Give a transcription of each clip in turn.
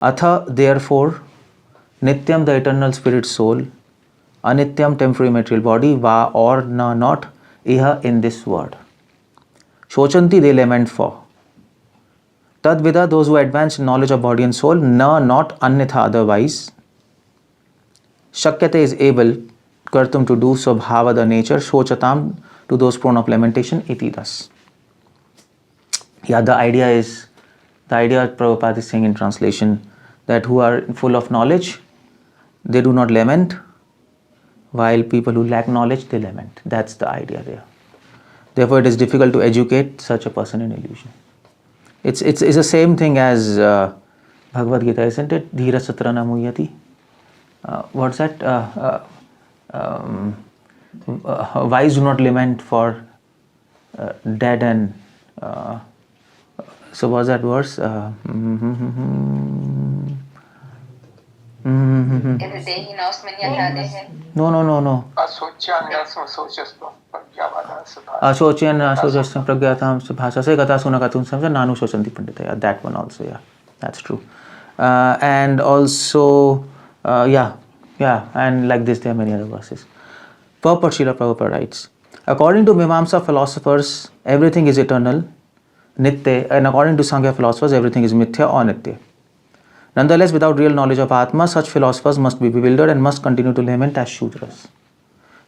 Atha, therefore, Nityam, the eternal spirit soul, Anityam, temporary material body, Va, or na, not, Iha, in this world. Shochanti, they lament for. Tadvida, those who advance in knowledge of body and soul, na, not, Annitha, otherwise. Shakyate is able, Kartum, to do so, Bhava, the nature, Shochatam, to those prone of lamentation, iti, thus. Yeah, the idea Prabhupada is saying in translation, that who are full of knowledge, they do not lament, while people who lack knowledge, they lament. That's the idea there. Therefore, it is difficult to educate such a person in illusion. It's the same thing as Bhagavad Gita, isn't it? Dhira satrana muyati. What's that? Wise do not lament for dead and... so what's that verse? No. Ashocyan ashocastam pragyatam bhasha se gata sunakatum samsa nanu shochanti pandita. Yeah, that one also, yeah. That's true. And also, and like this there are many other verses. Purport Srila Prabhupada writes, according to Mimamsa philosophers, everything is eternal, Nitya, and according to Sankhya philosophers, everything is Mithya or Nitya. Nonetheless, without real knowledge of Atma, such philosophers must be bewildered and must continue to lament as Shudras.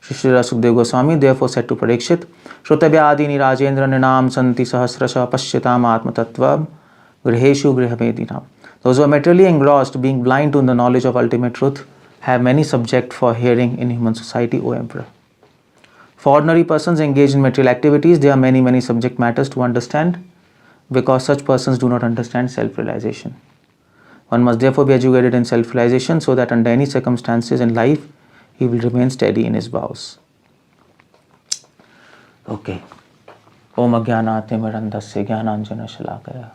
Srila Sukadeva Goswami therefore said to Parikshit, Shrutabhyadini Rajendra Ninam Santi Sahasrasha Pashyatam Atma Tattvam Griheshu Grihamedinam. Those who are materially engrossed, being blind to the knowledge of ultimate truth, have many subjects for hearing in human society, O Emperor. For ordinary persons engaged in material activities, there are many subject matters to understand, because such persons do not understand self-realization. One must therefore be educated in self-realization, so that under any circumstances in life, he will remain steady in his vows. Okay. Om Ajnanaatimirandhasya Jnananjana Shalakaya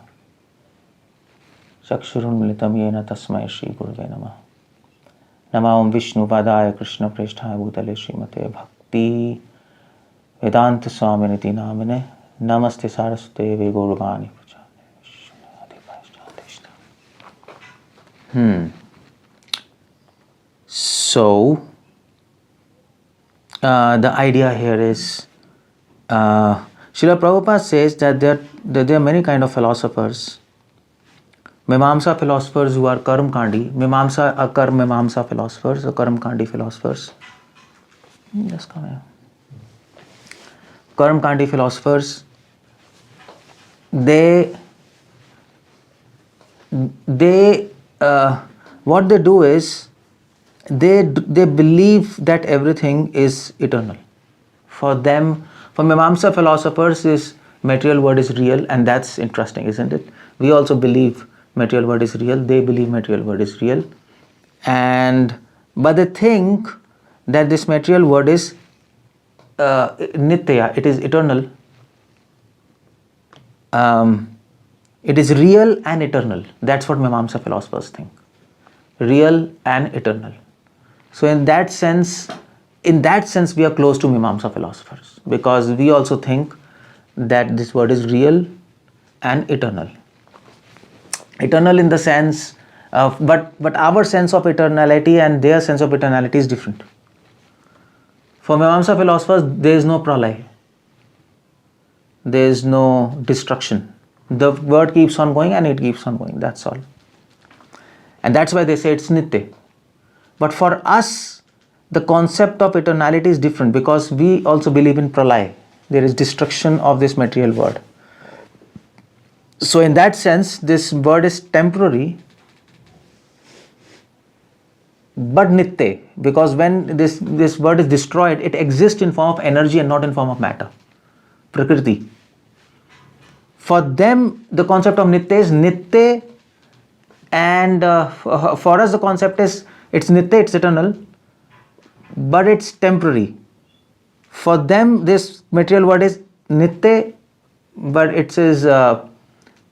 Chakshurunmilitam Yena Tasmai Shri Gurave Namah. Namah Om Vishnu Padaya Krishna Preshthaya Bhutale Srimate Bhakti Vedanta Swaminiti Namine Namaste Saraswate Gauravani Prachane. So, the idea here is, Srila Prabhupada says that there are many kind of philosophers. Mimamsa philosophers who are Karm Kandi, Mimamsa philosophers, or Karm Kandi philosophers. Just come here. Karm Kandi philosophers, what they do is, they believe that everything is eternal. For them, for Mimamsa philosophers, this material world is real, and that's interesting, isn't it? We also believe material world is real. They believe material world is real, but they think that this material world is nitya. It is eternal. It is real and eternal. That's what Mimamsa philosophers think. Real and eternal. So in that sense, we are close to Mimamsa philosophers, because we also think that this world is real and eternal. Eternal in the sense of, but our sense of eternality and their sense of eternality is different. For Mimamsa philosophers, there is no pralay. There is no destruction. The world keeps on going and it keeps on going. That's all. And that's why they say it's nitya. But for us, the concept of eternality is different, because we also believe in pralay. There is destruction of this material world. So in that sense, this world is temporary, but nitya, because when this world is destroyed, it exists in form of energy and not in form of matter. Prakriti. For them, the concept of nitya is nitya, and for us the concept is, it's nitya, it's eternal, but it's temporary. For them, this material world is nitya, but it is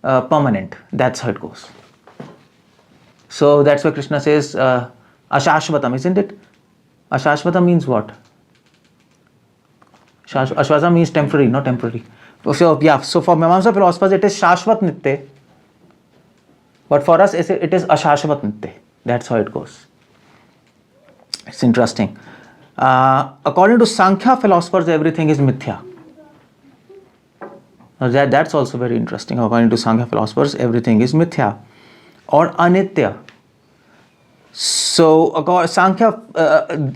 permanent. That's how it goes. So that's why Krishna says ashashvatam, isn't it? Ashashvatam means what? Ashvata means temporary, not temporary. So for Mimamsa philosophers, it is Shashvat Nitya. But for us, it is ashashvat nitya. That's how it goes. It's interesting. According to Sankhya philosophers, everything is mithya. That's also very interesting. According to Sankhya philosophers, everything is mithya or anitya. So, Sankhya,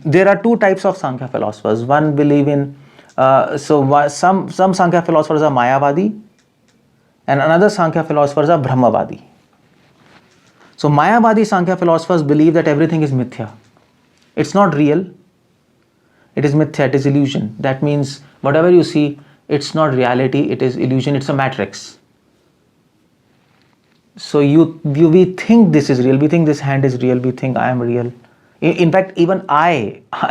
there are two types of Sankhya philosophers. One believe in, some Sankhya philosophers are Mayavadi, and another Sankhya philosophers are Brahmavadi. So, Mayavadi Sankhya philosophers believe that everything is mithya. It's not real. It is mithya, it is illusion. That means whatever you see, it's not reality, it is illusion, it's a matrix. So we think this is real, we think this hand is real, we think I am real. In fact, even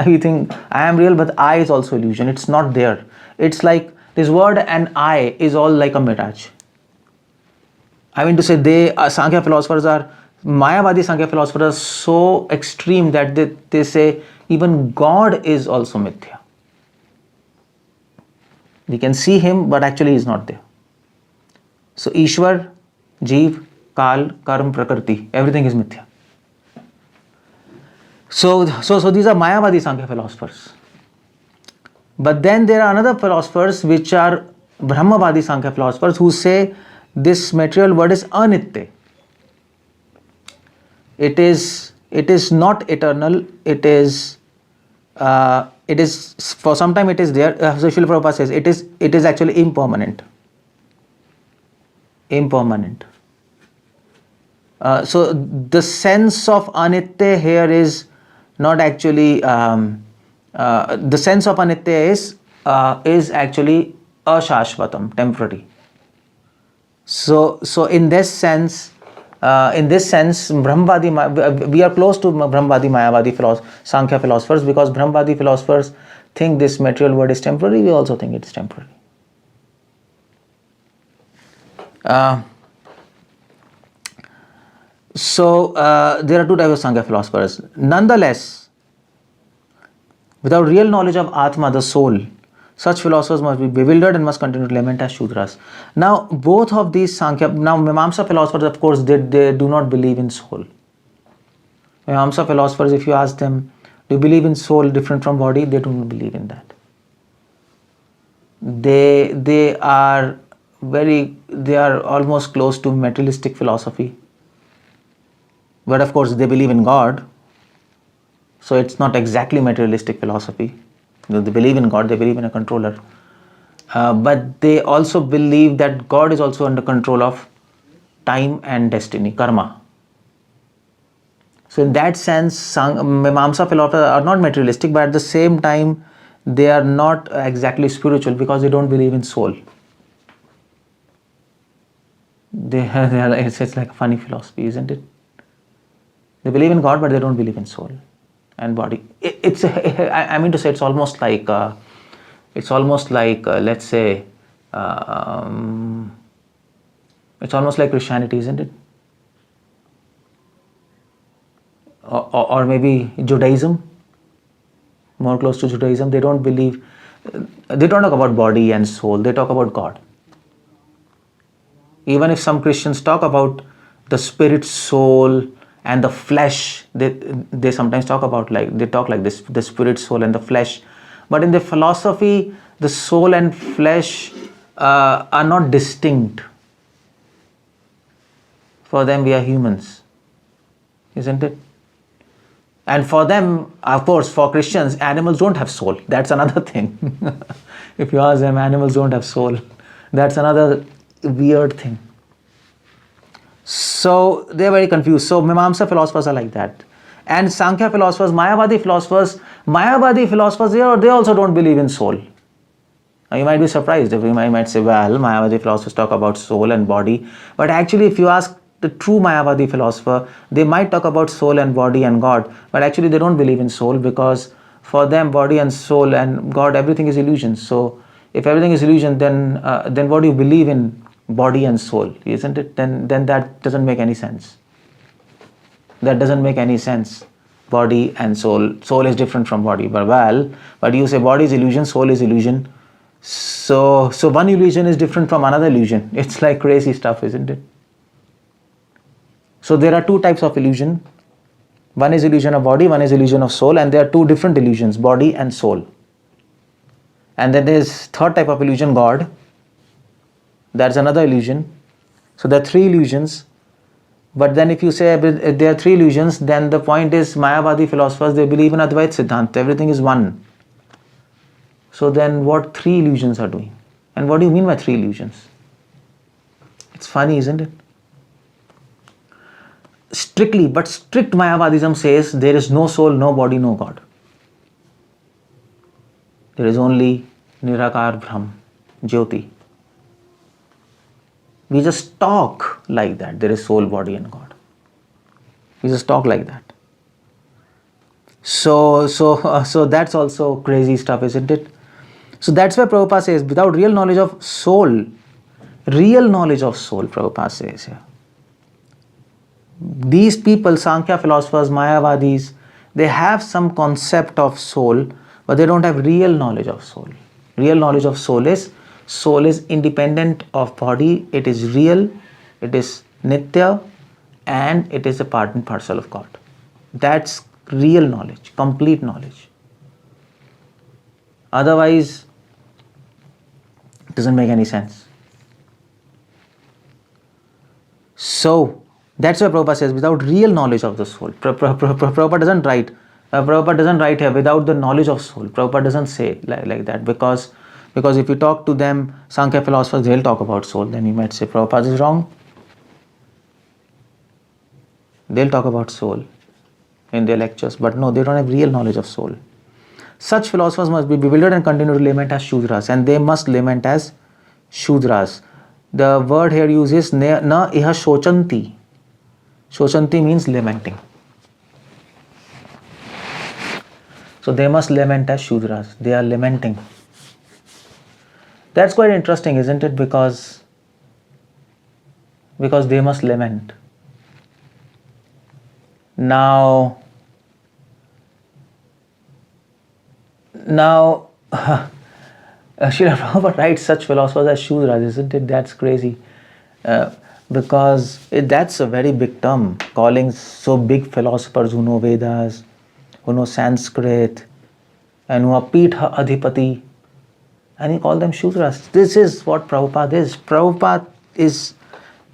we think I am real, but I is also illusion, it's not there. It's like this word and I is all like a mirage. I mean to say, Sankhya philosophers are, Mayavadi Sankhya philosophers are so extreme that they say even God is also mithya. We can see him, but actually he is not there. So Ishwar, Jeev, Kal, Karm, Prakriti, everything is mithya. So these are Mayavadi Sankhya philosophers. But then there are another philosophers which are Brahmavadi Sankhya philosophers who say this material world is anitya. It is not eternal. It is for some time it is there. So Srila Prabhupada says it is actually impermanent. So the sense of anitya here is not actually the sense of anitya is actually ashashvatam, temporary. So in this sense, Brahmavadi, we are close to Brahmavadi, Mayavadi Sankhya philosophers, because Brahmavadi philosophers think this material world is temporary. We also think it's temporary. So there are two types of Sankhya philosophers. Nonetheless, without real knowledge of Atma, the soul, such philosophers must be bewildered and must continue to lament as Shudras. Now, both of these Sankhya, now Mimamsa philosophers, of course, they do not believe in soul. Mimamsa philosophers, if you ask them, do you believe in soul different from body? They do not believe in that. They are almost close to materialistic philosophy. But of course, they believe in God. So it's not exactly materialistic philosophy. They believe in God, they believe in a controller. But they also believe that God is also under control of time and destiny, karma. So in that sense, Mimamsa philosophers are not materialistic, but at the same time, they are not exactly spiritual because they don't believe in soul. It's like a funny philosophy, isn't it? They believe in God, but they don't believe in soul and body. I mean to say, it's almost like let's say, it's almost like Christianity, isn't it? Or maybe Judaism, more close to Judaism. They don't talk about body and soul, they talk about God. Even if some Christians talk about the spirit, soul, and the flesh, they sometimes talk like this, the spirit, soul, and the flesh. But in the philosophy, the soul and flesh are not distinct. For them, we are humans, isn't it? And for them, of course, for Christians, animals don't have soul. That's another thing. If you ask them, animals don't have soul. That's another weird thing. So they're very confused. So Mimamsa philosophers are like that. And Sankhya philosophers, Mayavadi philosophers, they also don't believe in soul. Now you might be surprised if you might say, well, Mayavadi philosophers talk about soul and body. But actually, if you ask the true Mayavadi philosopher, they might talk about soul and body and God. But actually, they don't believe in soul, because for them, body and soul and God, everything is illusion. So if everything is illusion, then what do you believe in? Body and soul, isn't it? Then that doesn't make any sense. That doesn't make any sense. Body and soul. Soul is different from body. But you say body is illusion, soul is illusion. So one illusion is different from another illusion. It's like crazy stuff, isn't it? So there are two types of illusion. One is illusion of body, one is illusion of soul, and there are two different illusions, body and soul. And then there is third type of illusion, God. That's another illusion. So there are three illusions. But then if you say there are three illusions, then the point is mayavadi philosophers, they believe in Advaita Siddhanta. Everything is one. So then what three illusions are doing? And what do you mean by three illusions? It's funny, isn't it? Strict Mayavadism says there is no soul, no body, no God. There is only Nirakar Brahm, Jyoti. We just talk like that. There is soul, body and God. We just talk like that. So that's also crazy stuff, isn't it? So that's why Prabhupada says, without real knowledge of soul, Prabhupada says here. These people, Sankhya philosophers, Mayavadis, they have some concept of soul, but they don't have real knowledge of soul. Real knowledge of soul is independent of body, it is real, it is nitya, and it is a part and parcel of God. That's real knowledge, complete knowledge. Otherwise, it doesn't make any sense. So, that's why Prabhupada says, without real knowledge of the soul. Prabhupada doesn't write. Prabhupada doesn't write here, without the knowledge of soul. Prabhupada doesn't say like that, because if you talk to them, Sankhya philosophers, they'll talk about soul. Then you might say, Prabhupada is wrong. They'll talk about soul in their lectures, but no, they don't have real knowledge of soul. Such philosophers must be bewildered and continue to lament as Shudras, and they must lament as Shudras. The word here uses na iha shochanti. Shochanti means lamenting. So they must lament as Shudras. They are lamenting. That's quite interesting, isn't it? Because they must lament. Now Srila Prabhupada writes such philosophers as Shudras, isn't it? That's crazy. Because that's a very big term, calling so big philosophers who know Vedas, who know Sanskrit, and who are Pitha Adhipati, and you call them Shudras. This is what Prabhupada is.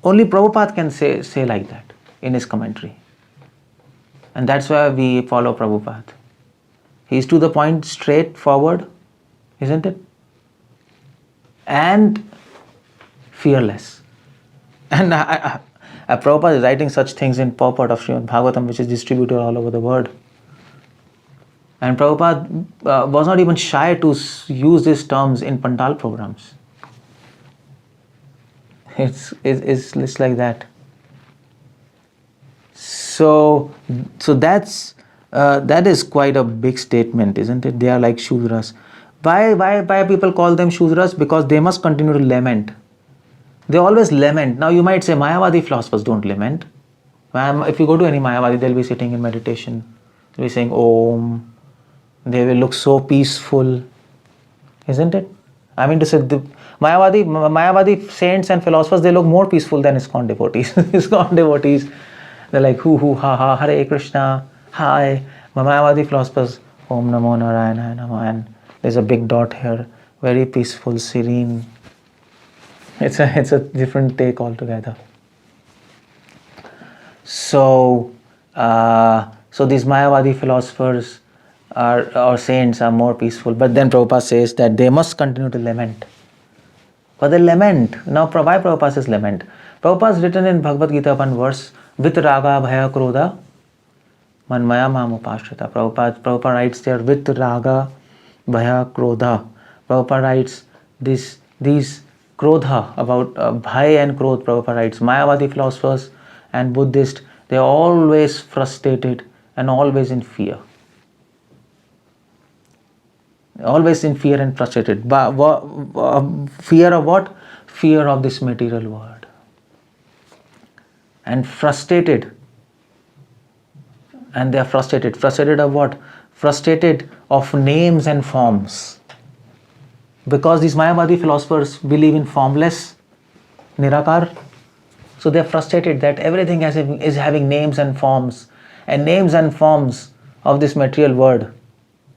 Only Prabhupada can say like that in his commentary. And that's why we follow Prabhupada. He's to the point, straightforward, isn't it? And fearless. And Prabhupada is writing such things in purport of Srimad Bhagavatam, which is distributed all over the world. And Prabhupada was not even shy to use these terms in Pandal programs. It's like that. So that is quite a big statement, isn't it? They are like Shudras. Why people call them Shudras? Because they must continue to lament. They always lament. Now you might say Mayavadi philosophers don't lament. If you go to any Mayavadi, they'll be sitting in meditation. They'll be saying Om. They will look so peaceful, isn't it? I mean to say, the Mayavadi saints and philosophers, they look more peaceful than ISKCON devotees. ISKCON devotees, they're like hoo ha ha, Hare Krishna, hi. Mayavadi philosophers, Om Namo Narayana Namo, and there's a big dot here, very peaceful, serene. It's a different take altogether. So these Mayavadi philosophers or saints are more peaceful. But then Prabhupada says that they must continue to lament. But they lament. Now why Prabhupada says lament? Prabhupada has written in Bhagavad Gita one verse, Vit Raga Bhaya Krodha Manmaya Mam Upashrita. Prabhupada writes there, Vit Raga Bhaya Krodha. Prabhupada writes these Krodha, about Bhaya and Krodh. Prabhupada writes, Mayavadi philosophers and Buddhists, they are always frustrated and always in fear. Always in fear and frustrated. Fear of what? Fear of this material world. And frustrated. And they are frustrated. Frustrated of what? Frustrated of names and forms. Because these Mayavadi philosophers believe in formless, Nirakar. So they're frustrated that everything is having names and forms. And names and forms of this material world.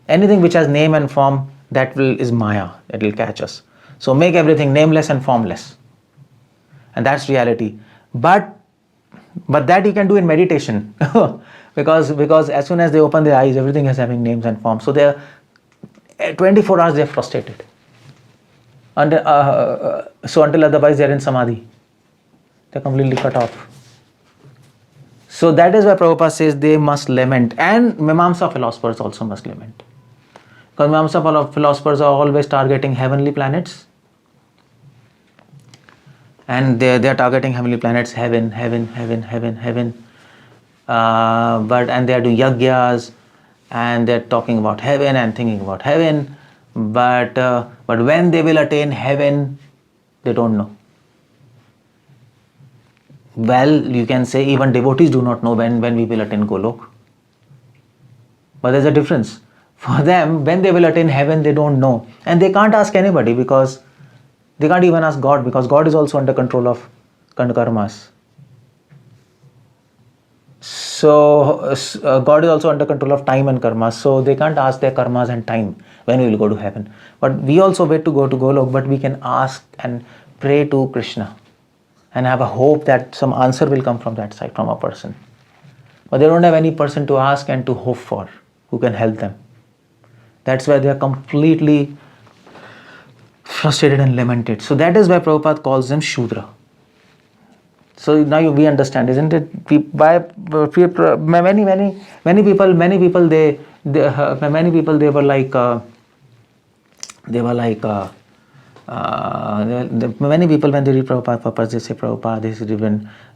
Anything which has name and form, is Maya. It will catch us. So make everything nameless and formless. And that's reality. But that you can do in meditation. because as soon as they open their eyes, everything is having names and forms. So they're 24 hours they're frustrated. So until otherwise they're in samadhi. They're completely cut off. So that is why Prabhupada says they must lament. And mimamsa philosophers also must lament. Because mimamsa philosophers are always targeting heavenly planets. And they are targeting heavenly planets, heaven. And they are doing yagyas, and they're talking about heaven and thinking about heaven. But when they will attain heaven, they don't know. Well, you can say even devotees do not know when we will attain Golok. But there's a difference. For them, when they will attain heaven, they don't know. And they can't ask anybody, because they can't even ask God, because God is also under control of karmas. So God is also under control of time and karmas. So they can't ask their karmas and time when we will go to heaven. But we also wait to go to Golok, but we can ask and pray to Krishna and have a hope that some answer will come from that side, from a person. But they don't have any person to ask and to hope for who can help them. That's why they are completely frustrated and lamented. So that is why Prabhupada calls them Shudra. So now we understand, isn't it? Many people they were like many people, when they read Prabhupada purpose, they say Prabhupada has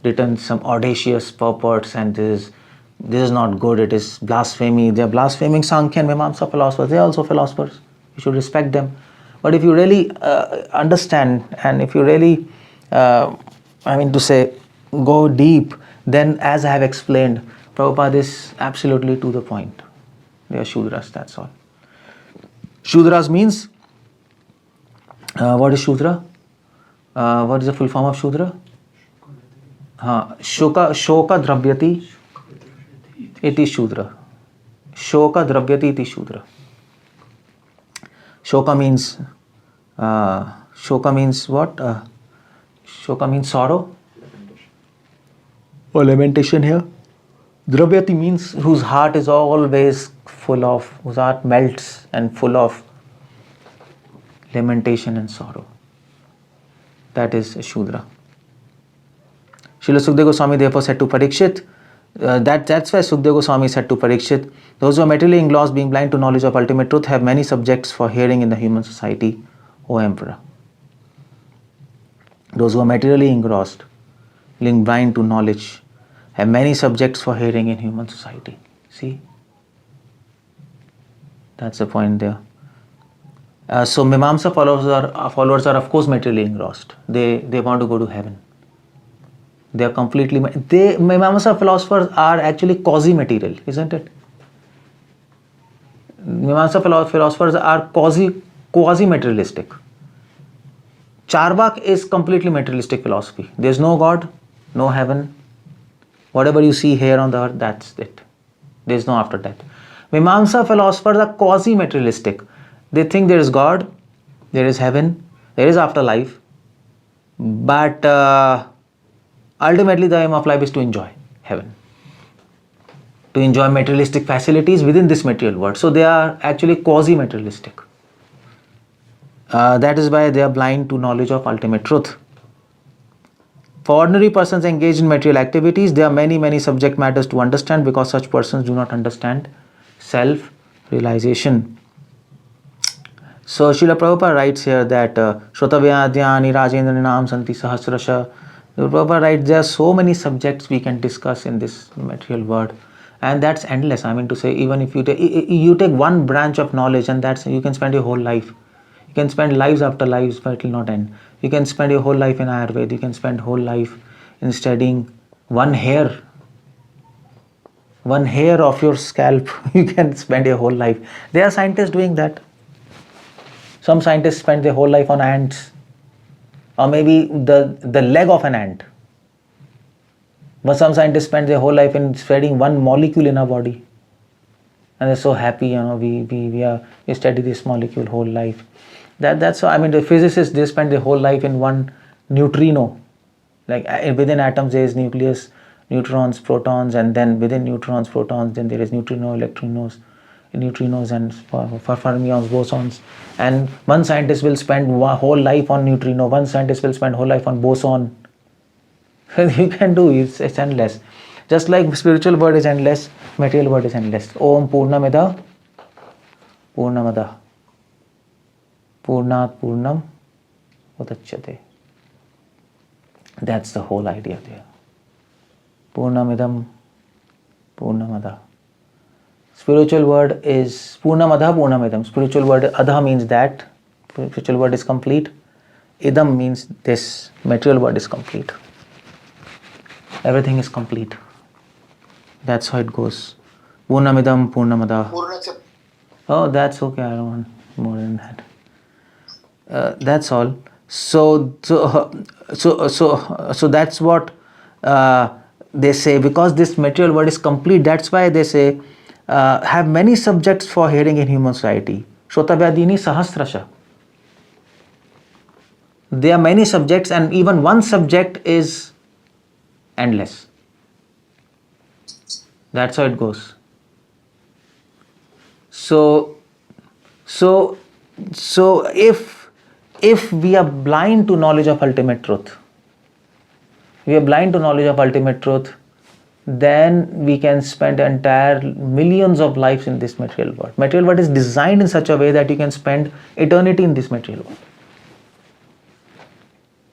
written some audacious purports, and this is not good, it is blasphemy. They are blaspheming Sankhya and Mimamsa philosophers. They are also philosophers. You should respect them. But if you really understand, and if you really, go deep, then as I have explained, Prabhupada is absolutely to the point. They are Shudras, that's all. Shudras means, what is Shudra? What is the full form of Shudra? Shoka-dravyati iti Shudra. Shoka-dravyati iti Shudra. Shoka means what? Shoka means sorrow or lamentation here. Dravyati means whose heart is always full of, whose heart melts and full of lamentation and sorrow. That is Shudra. Srila Sukadeva Goswami therefore said to Parikshit, that's why Sukadeva Goswami said to Parikshit, those who are materially engrossed, being blind to knowledge of ultimate truth, have many subjects for hearing in the human society, O Emperor. Those who are materially engrossed, being blind to knowledge, have many subjects for hearing in human society. See? That's the point there. So Mimamsa followers are of course materially engrossed. They want to go to heaven. They are completely... Mimamsa philosophers are actually quasi-material, isn't it? Mimamsa philosophers are quasi-materialistic. Charvak is completely materialistic philosophy. There is no God, no heaven. Whatever you see here on the earth, that's it. There is no after death. Mimamsa philosophers are quasi-materialistic. They think there is God, there is heaven, there is afterlife, but ultimately the aim of life is to enjoy heaven, to enjoy materialistic facilities within this material world. So they are actually quasi-materialistic. That is why they are blind to knowledge of ultimate truth. For ordinary persons engaged in material activities, there are many subject matters to understand, because such persons do not understand self-realization. So Srila Prabhupada writes here that Shrotavyadyani Rajendranam Santi Sahasrasha. Prabhupada writes there are so many subjects we can discuss in this material world, and that's endless. I mean to say, even if you take one branch of knowledge, and that's, you can spend your whole life. You can spend lives after lives, but it will not end. You can spend your whole life in Ayurveda. You can spend whole life in studying one hair of your scalp. You can spend your whole life. There are scientists doing that. Some scientists spend their whole life on ants, or maybe the leg of an ant. But some scientists spend their whole life in studying one molecule in our body. And they're so happy, we study this molecule whole life. That's so, the physicists, they spend their whole life in one neutrino. Like within atoms there is nucleus, neutrons, protons, and then within neutrons, protons, then there is neutrino, neutrinos, and fermions, bosons. And one scientist will spend whole life on neutrino, one scientist will spend whole life on boson. You can do it, it's endless. Just like spiritual world is endless, material world is endless. Om Purnamida Purnamada Purnat Purnam Udachyate. That's the whole idea there. Purnamidam Purnamada. Spiritual word is Purnamada Purnamidam. Spiritual word Adha means that. Spiritual word is complete. Idam means this. Material word is complete. Everything is complete. That's how it goes. Purnamidam Purnamada. Oh, that's okay. I don't want more than that. That's all. So that's what they say. Because this material world is complete, that's why they say have many subjects for hearing in human society. Shrotavyadini sahasrasha. There are many subjects, and even one subject is endless. That's how it goes. So if we are blind to knowledge of ultimate truth, then we can spend entire millions of lives in this material world. Material world is designed in such a way that you can spend eternity in this material world.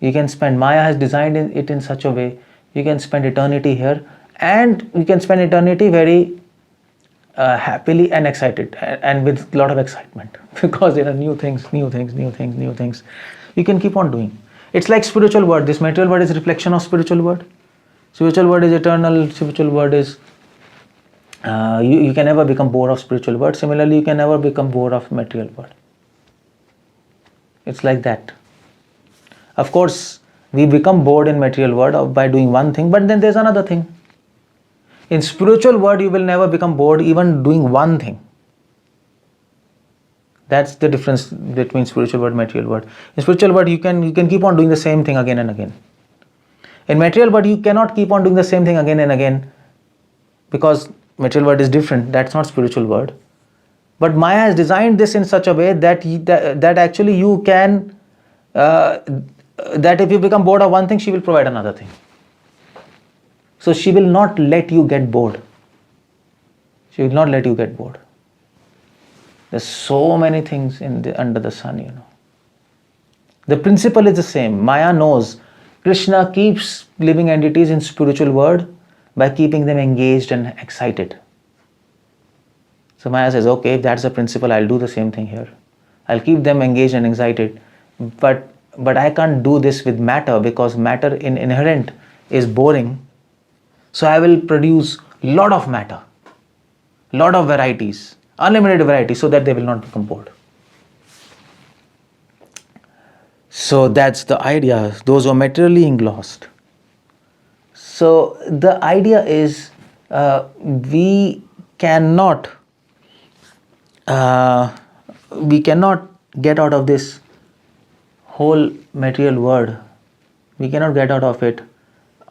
You can spend, Maya has designed it in such a way, you can spend eternity here, and you can spend eternity very happily and excited, and with a lot of excitement, because there are new things. You can keep on doing. It's like spiritual world. This material world is a reflection of spiritual world. Spiritual world is eternal. Spiritual world is you can never become bored of spiritual world. Similarly, you can never become bored of material world. It's like that. Of course, we become bored in material world by doing one thing, but then there's another thing. In spiritual world, you will never become bored even doing one thing. That's the difference between spiritual world and material world. In spiritual world, you can keep on doing the same thing again and again. In material world, you cannot keep on doing the same thing again and again, because material world is different. That's not spiritual world. But Maya has designed this in such a way that actually you can, that if you become bored of one thing, she will provide another thing. So she will not let you get bored. There's so many things under the sun, The principle is the same. Maya knows Krishna keeps living entities in spiritual world by keeping them engaged and excited. So Maya says, okay, if that's the principle, I'll do the same thing here. I'll keep them engaged and excited. But I can't do this with matter, because matter in inherent is boring. So I will produce lot of matter, lot of varieties, unlimited varieties, so that they will not become bored. So that's the idea. Those who are materially engrossed. So the idea is we cannot get out of this whole material world. We cannot get out of it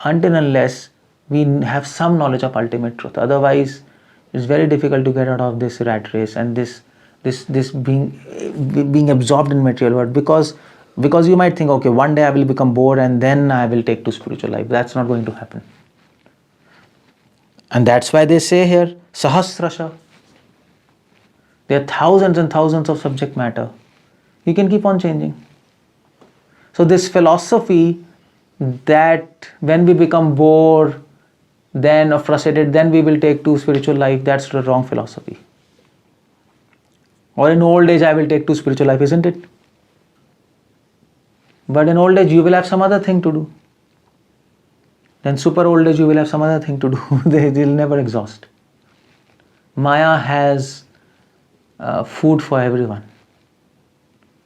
until unless we have some knowledge of ultimate truth. Otherwise, it's very difficult to get out of this rat race and this being absorbed in material world, because you might think, okay, one day I will become bored and then I will take to spiritual life. That's not going to happen. And that's why they say here, sahasrasha. There are thousands and thousands of subject matter. You can keep on changing. So this philosophy that when we become bored, then or frustrated, then we will take to spiritual life, that's the wrong philosophy. Or in old age I will take to spiritual life, isn't it? But in old age you will have some other thing to do. Then super old age you will have some other thing to do. They will never exhaust. Maya has food for everyone.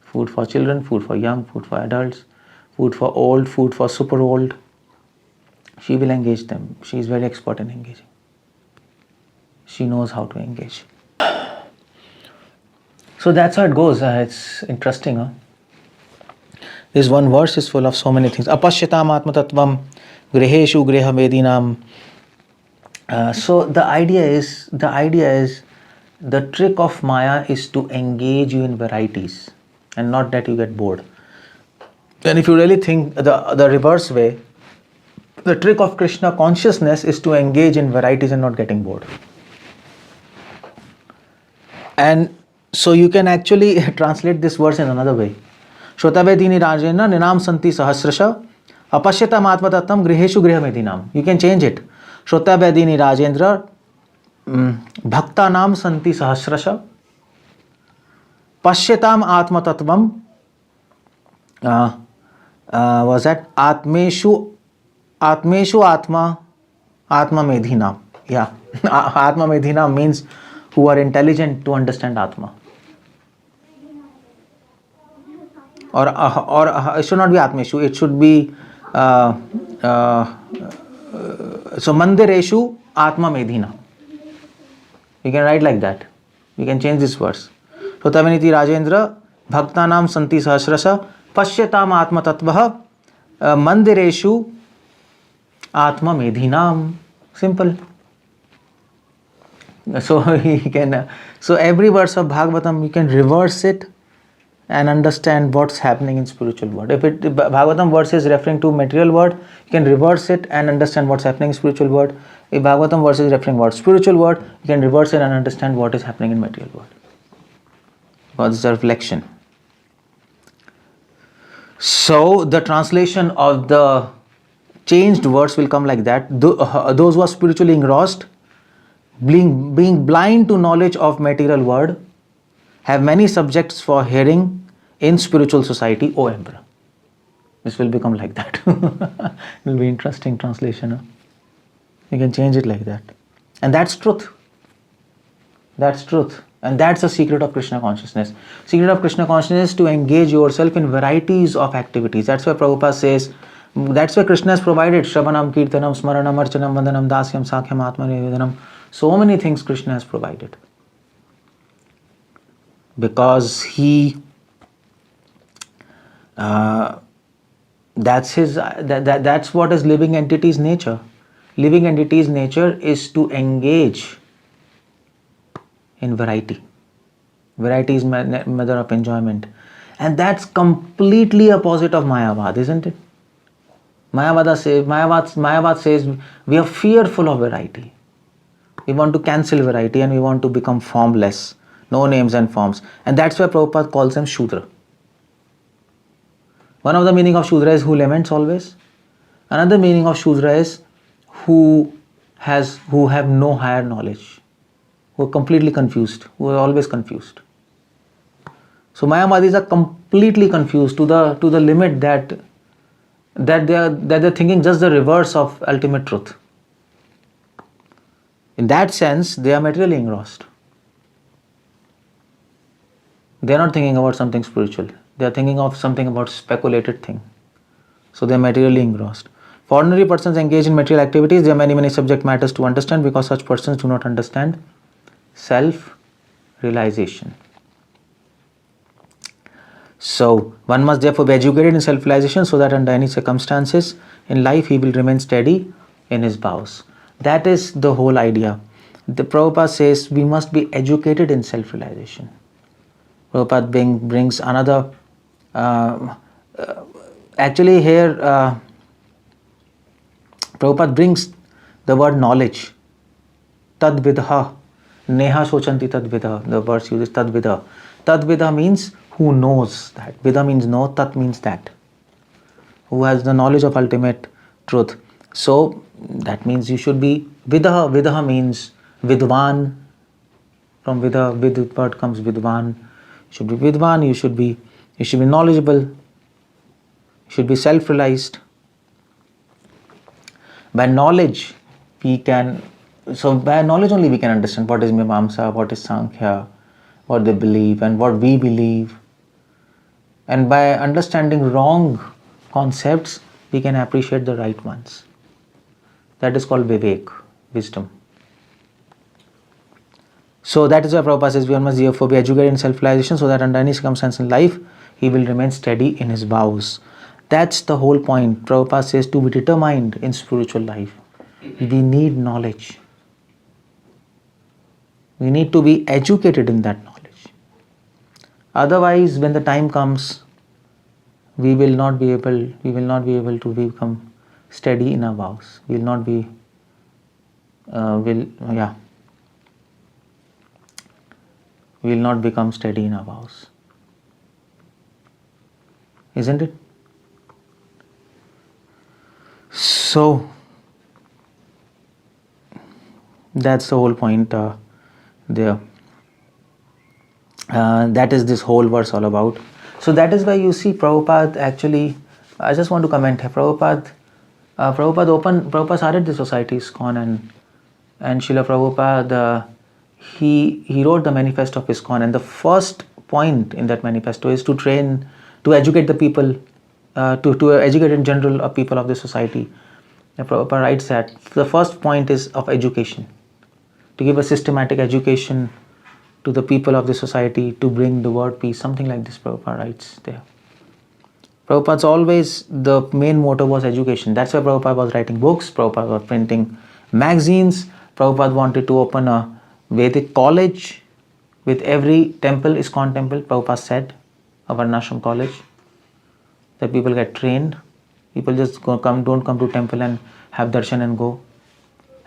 Food for children, food for young, food for adults, food for old, food for super old, She will engage them. She is very expert in engaging. She knows how to engage. So that's how it goes. It's interesting. Huh? This one verse is full of so many things. 𝗙cie𝗹𝗹𝗶𝗹 tattvam griheshu grihamedinam. So the idea is the trick of Maya is to engage you in varieties and not that you get bored. And if you really think the reverse way, the trick of Krishna consciousness is to engage in varieties and not getting bored. And so you can actually translate this verse in another way. Shrotavedini Rajena Ninam Santi Sahasrasha 𝗙cie𝗹𝗹𝗶𝗹 tattvam griheshu grihamedinam. You can change it. Shrotavedini Rajendra Bhaktanam Santi Sahasrasha 𝗙cie𝗹𝗹 was that Atmeshu Atma m𝗲𝗍. Yeah. Atma m𝗲𝗍 means who are intelligent to understand Atma. Or it should not be Atmeshu, it should be so Mandireshu Atma m𝗲𝗍. You can write like that. You can change this verse. Shrotaviniti Rajendra Bhaktanam Santi Sahasrasha 𝗙cie𝗹𝗹 Atma tattva Mandireshu Atma m𝗲𝗍. Simple. So you can so every verse of Bhagavatam you can reverse it and understand what's happening in spiritual world. If Bhagavatam verse is referring to material world, you can reverse it and understand what's happening in spiritual world. If Bhagavatam verse is referring to spiritual world, you can reverse it and understand what is happening in material world. Because it's a reflection. So the translation of the changed verse will come like that. Those who are spiritually engrossed, being blind to knowledge of material world, have many subjects for hearing in spiritual society, O Emperor. This will become like that. It will be interesting translation. Huh? You can change it like that. And that's truth. That's truth. And that's the secret of Krishna consciousness. Secret of Krishna consciousness is to engage yourself in varieties of activities. That's why Prabhupada says, that's why Krishna has provided Shravanam, Kirtanam, Smaranam, Archanam, Vandanam, Dasyam, Sakhyam, Atma Nivedanam. So many things Krishna has provided. Because he that's what is living entity's nature. Living entity's nature is to engage in variety. Variety is mother of enjoyment. And that's completely opposite of Mayavad, isn't it? Mayavad says we are fearful of variety. We want to cancel variety and we want to become formless. No names and forms. And that's why Prabhupada calls them Shudra. One of the meaning of Shudra is who laments always. Another meaning of Shudra is who have no higher knowledge, who are completely confused, who are always confused. So Mayavadis are completely confused to the limit that they're thinking just the reverse of ultimate truth. In that sense, they are materially engrossed. They are not thinking about something spiritual. They are thinking of something about speculated thing. So they are materially engrossed. For ordinary persons engaged in material activities, there are many subject matters to understand because such persons do not understand self-realization. So one must therefore be educated in self-realization so that under any circumstances in life he will remain steady in his vows. That is the whole idea. The Prabhupada says we must be educated in self-realization. Prabhupada brings another, actually here, Prabhupada brings the word knowledge. Tadvidha, neha shochanti tadvidha. The verse uses tadvidha. Tadvidha means who knows that. Vidha means know, tat means that. Who has the knowledge of ultimate truth. So that means you should be vidha. Vidha means vidvan. From vidha, vid word comes vidvan. You should be vidvan, you should be knowledgeable, you should be self-realized. By knowledge only we can understand what is mīmāmsa, what is Sankhya, what they believe and what we believe. And by understanding wrong concepts, we can appreciate the right ones. That is called vivek, wisdom. So that is why Prabhupada says one must therefore be educated in self-realization so that under any circumstance in life he will remain steady in his vows. That's the whole point. Prabhupada says to be determined in spiritual life, we need knowledge. We need to be educated in that knowledge. Otherwise, when the time comes, we will not be able to become steady in our vows. We will not be we will not become steady in our vows. Isn't it? So that's the whole point there. That is this whole verse all about. So that is why you see Prabhupada actually, I just want to comment here, Prabhupada started the society ISKCON, and Srila Prabhupada, he wrote the manifesto of ISKCON, and the first point in that manifesto is to educate the people, to educate in general people of the society. And Prabhupada writes that the first point is of education, to give a systematic education to the people of the society, to bring the word peace, something like this Prabhupada writes there. Prabhupada's always, the main motto was education. That's why Prabhupada was writing books, Prabhupada was printing magazines, Prabhupada wanted to open a Vedic college with every temple, ISKCON temple, Prabhupada said, a Varnashram college, that people get trained. People just don't come to temple and have darshan and go.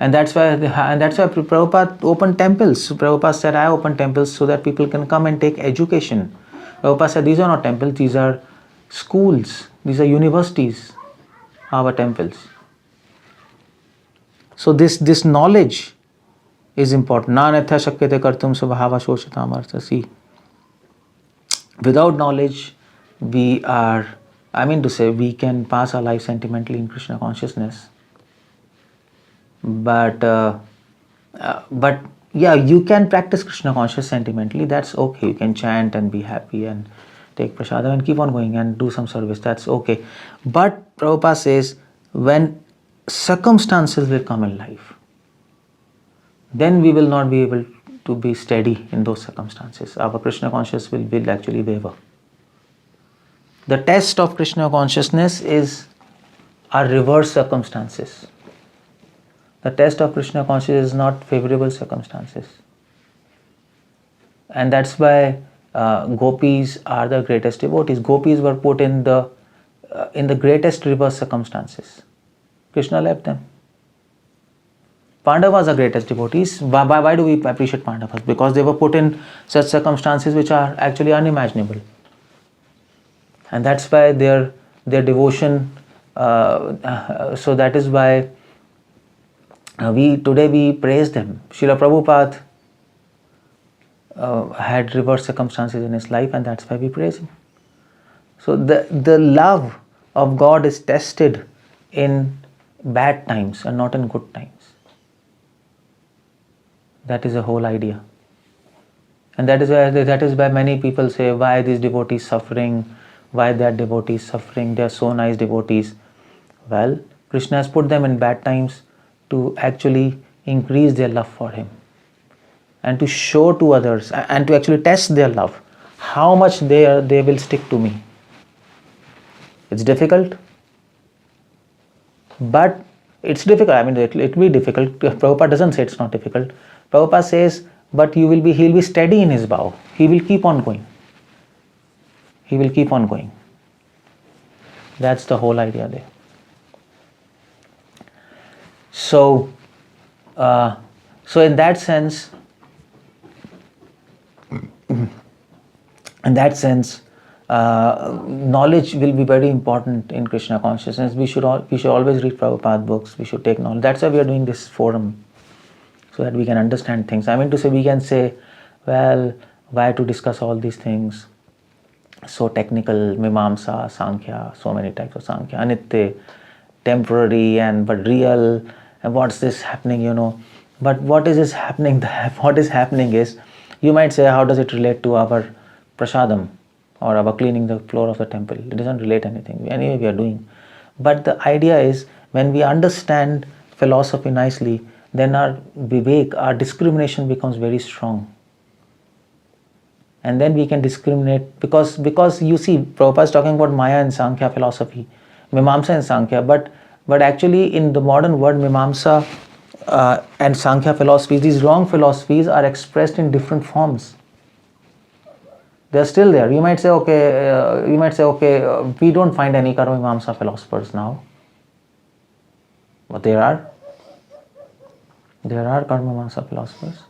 And that's why Prabhupada opened temples. Prabhupada said, I open temples so that people can come and take education. Prabhupada said, these are not temples, these are schools, these are universities, our temples. So this knowledge is important. 𝗙cie𝗶𝗹𝗶. Without knowledge, we can pass our life sentimentally in Krishna consciousness. But you can practice Krishna consciousness sentimentally, that's okay. You can chant and be happy and take prasadam and keep on going and do some service, that's okay. But Prabhupada says, when circumstances will come in life, then we will not be able to be steady in those circumstances. Our Krishna consciousness will actually waver. The test of Krishna consciousness is our reverse circumstances. The test of Krishna consciousness is not favorable circumstances. And that's why gopis are the greatest devotees. Gopis were put in the greatest reverse circumstances. Krishna left them. Pandavas are greatest devotees. Why do we appreciate Pandavas? Because they were put in such circumstances which are actually unimaginable. And that's why their devotion, so that is why we praise them. Srila Prabhupada had reverse circumstances in his life, and that's why we praise him. So the love of God is tested in bad times and not in good times. That is the whole idea. And that is why many people say, why these devotees suffering, why that devotee is suffering, they are so nice devotees. Well, Krishna has put them in bad times to actually increase their love for him, and to show to others, and to actually test their love, how much they will stick to me. It's difficult, but it's difficult. It will be difficult. Prabhupada doesn't say it's not difficult. Prabhupada says, but he'll be steady in his vow. He will keep on going. He will keep on going. That's the whole idea there. So in that sense, knowledge will be very important in Krishna consciousness. We should always read Prabhupada books. We should take knowledge. That's why we are doing this forum, so that we can understand things. We can say, well, why to discuss all these things? So technical, mimamsa, sankhya, so many types of sankhya, anitya, temporary but real, and what's this happening, But what is this happening? What is happening is, you might say, how does it relate to our prasadam or our cleaning the floor of the temple? It doesn't relate anything. Anyway, we are doing. But the idea is, when we understand philosophy nicely, then our vivek, our discrimination becomes very strong. And then we can discriminate, because you see, Prabhupada is talking about Maya and Sankhya philosophy, Mimamsa and Sankhya, but actually in the modern world, Mimamsa and Sankhya philosophies, these wrong philosophies are expressed in different forms. They're still there. You might say, okay, we don't find any Karma Mimamsa philosophers now. But there are Karma Mimamsa philosophers.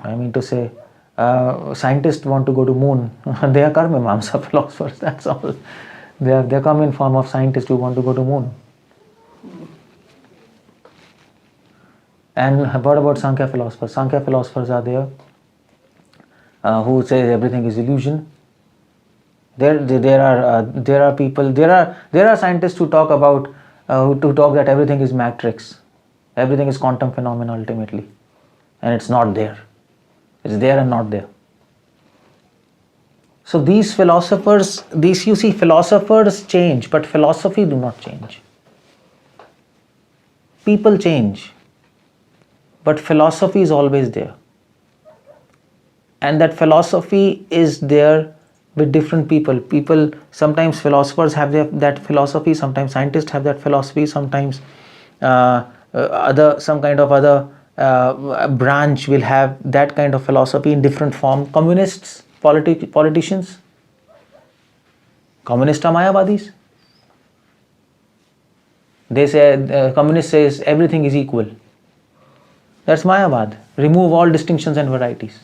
I mean to say, scientists want to go to moon. They are Karma Mimamsa philosophers, that's all. They come in form of scientists who want to go to moon. And what about Sankhya philosophers? Sankhya philosophers are there who say everything is illusion. There are people. There are scientists who talk about that everything is matrix, everything is quantum phenomena ultimately, and it's not there. It's there and not there. So these philosophers, you see, philosophers change, but philosophy do not change. People change, but philosophy is always there. And that philosophy is there with different people. Sometimes philosophers have that philosophy, sometimes scientists have that philosophy, sometimes some kind of other branch will have that kind of philosophy in different form. Communists, politicians, communists are Mayavadis. They say, communist says everything is equal. That's Mayavad. Remove all distinctions and varieties.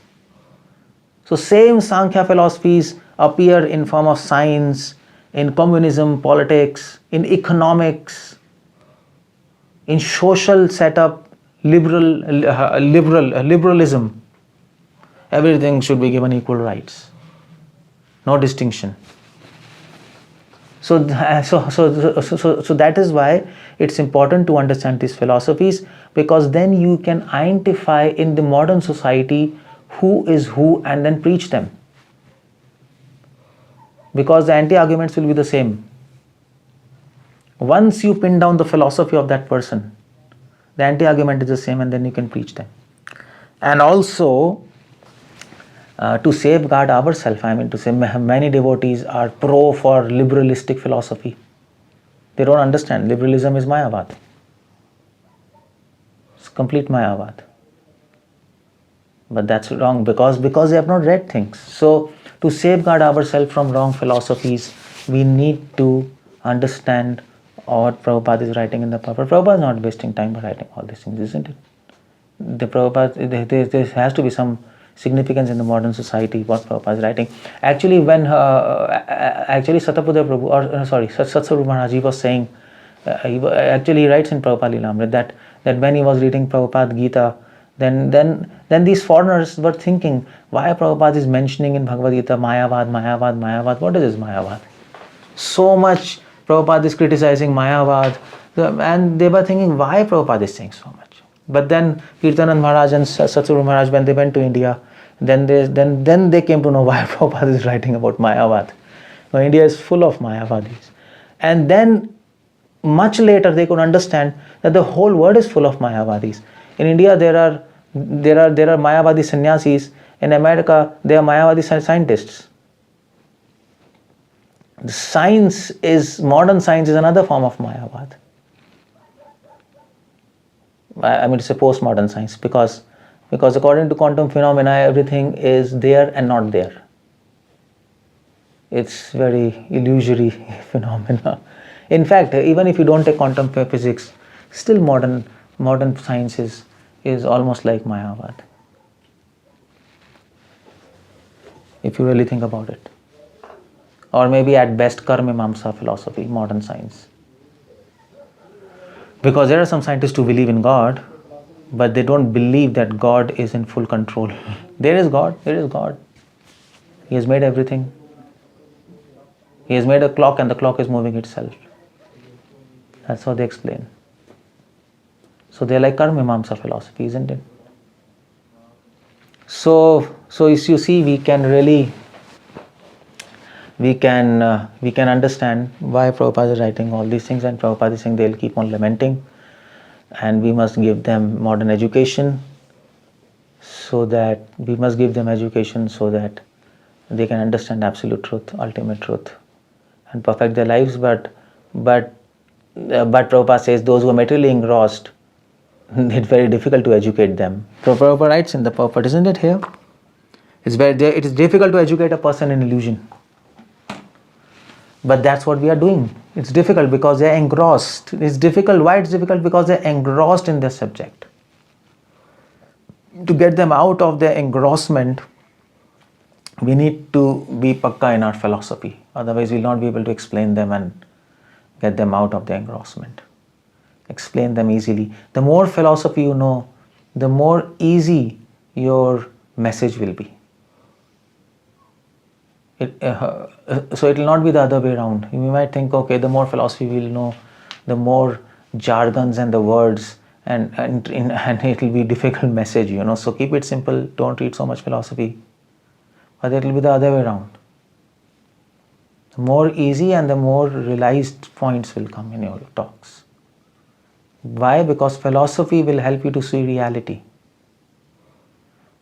So same Sankhya philosophies appear in form of science, in communism, politics, in economics, in social setup, liberalism. Everything should be given equal rights, no distinction. So that is why it's important to understand these philosophies, because then you can identify in the modern society who is who and then preach them. Because the anti-arguments will be the same. Once you pin down the philosophy of that person, the anti-argument is the same, and then you can preach them. And also, to safeguard ourselves, I mean to say, many devotees are pro for liberalistic philosophy. They don't understand liberalism is Mayavad. It's complete Mayavad. But that's wrong, because they have not read things. So to safeguard ourselves from wrong philosophies, we need to understand what Prabhupada is writing in the Prabhupada. Prabhupada is not wasting time by writing all these things, isn't it? The Prabhupada, there has to be some significance in the modern society what Prabhupada is writing. Actually, when Satsvarup Maharaj, he was saying, he writes in Prabhupada Lilamrit that when he was reading Prabhupada Gita, then these foreigners were thinking, why Prabhupada is mentioning in Bhagavad Gita Mayavad. What is this Mayavad? So much Prabhupada is criticizing Mayavad, and they were thinking, why Prabhupada is saying so much? But then Kirtanand Maharaj and Satsvarup Maharaj, when they went to India, then they came to know why Prabhupada is writing about Mayavad. Now India is full of Mayavadis. And then much later they could understand that the whole world is full of Mayavadis. In India there are Mayavadi sannyasis. In America there are Mayavadi scientists. Modern science is another form of Mayavad. I mean to say postmodern science, because according to quantum phenomena, everything is there and not there. It's very illusory phenomena. In fact, even if you don't take quantum physics, still modern science is almost like Mayavad, if you really think about it. Or maybe at best Karma Mimamsa philosophy, modern science. Because there are some scientists who believe in God, but they don't believe that God is in full control. There is God. He has made everything. He has made a clock, and the clock is moving itself. That's how they explain. So they're like Karma Mimamsa philosophy, isn't it? So as you see, we can really we can understand why Prabhupada is writing all these things, and Prabhupada is saying they'll keep on lamenting, and we must give them modern education, so that they can understand absolute truth, ultimate truth, and perfect their lives. But Prabhupada says those who are materially engrossed, it's very difficult to educate them. Prabhupada writes in the purport, isn't it here? It is difficult to educate a person in illusion. But that's what we are doing. It's difficult because they're engrossed. It's difficult. Why it's difficult? Because they're engrossed in their subject. To get them out of their engrossment, we need to be pakka in our philosophy. Otherwise, we'll not be able to explain them and get them out of their engrossment. Explain them easily. The more philosophy you know, the more easy your message will be. So it will not be the other way around. You might think, okay, the more philosophy we will know, the more jargons and the words, and it will be difficult message, So keep it simple. Don't read so much philosophy. But it will be the other way around. The more easy and the more realized points will come in your talks. Why? Because philosophy will help you to see reality.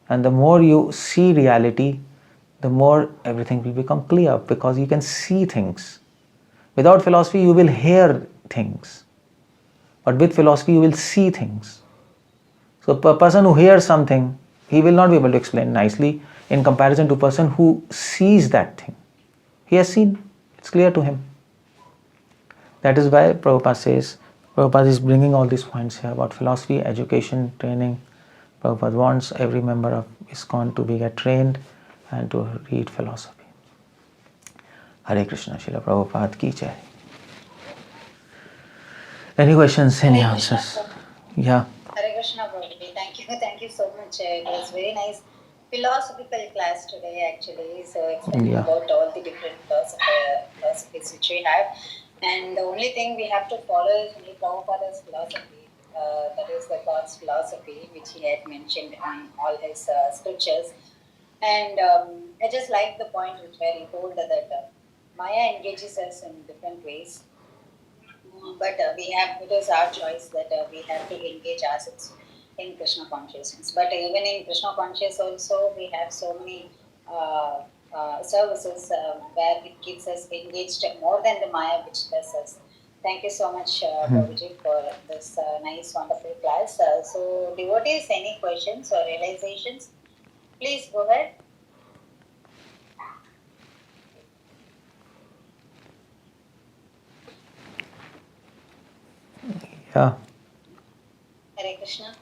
And the more you see reality, the more everything will become clear, because you can see things. Without philosophy, you will hear things. But with philosophy, you will see things. So a person who hears something, he will not be able to explain nicely in comparison to a person who sees that thing. He has seen, it's clear to him. That is why Prabhupada is bringing all these points here about philosophy, education, training. Prabhupada wants every member of ISKCON to get trained and to read philosophy. Hare Krishna, Srila Prabhupada ki jai. Any questions, any answers? Yeah. Hare Krishna, Prabhuji. Thank you so much. It was very nice philosophical class today, actually. So explaining about all the different philosophies which we have. And the only thing we have to follow is only Prabhupada's philosophy. That is the God's philosophy, which he had mentioned in all his scriptures. And I just like the point which where he told that Maya engages us in different ways. But it is our choice that we have to engage ourselves in Krishna consciousness. But even in Krishna consciousness also, we have so many services where it keeps us engaged more than the Maya which does us. Thank you so much, Prabhuji, for this nice, wonderful class. So, devotees, any questions or realizations? Please go ahead. Yeah. Hare Krishna.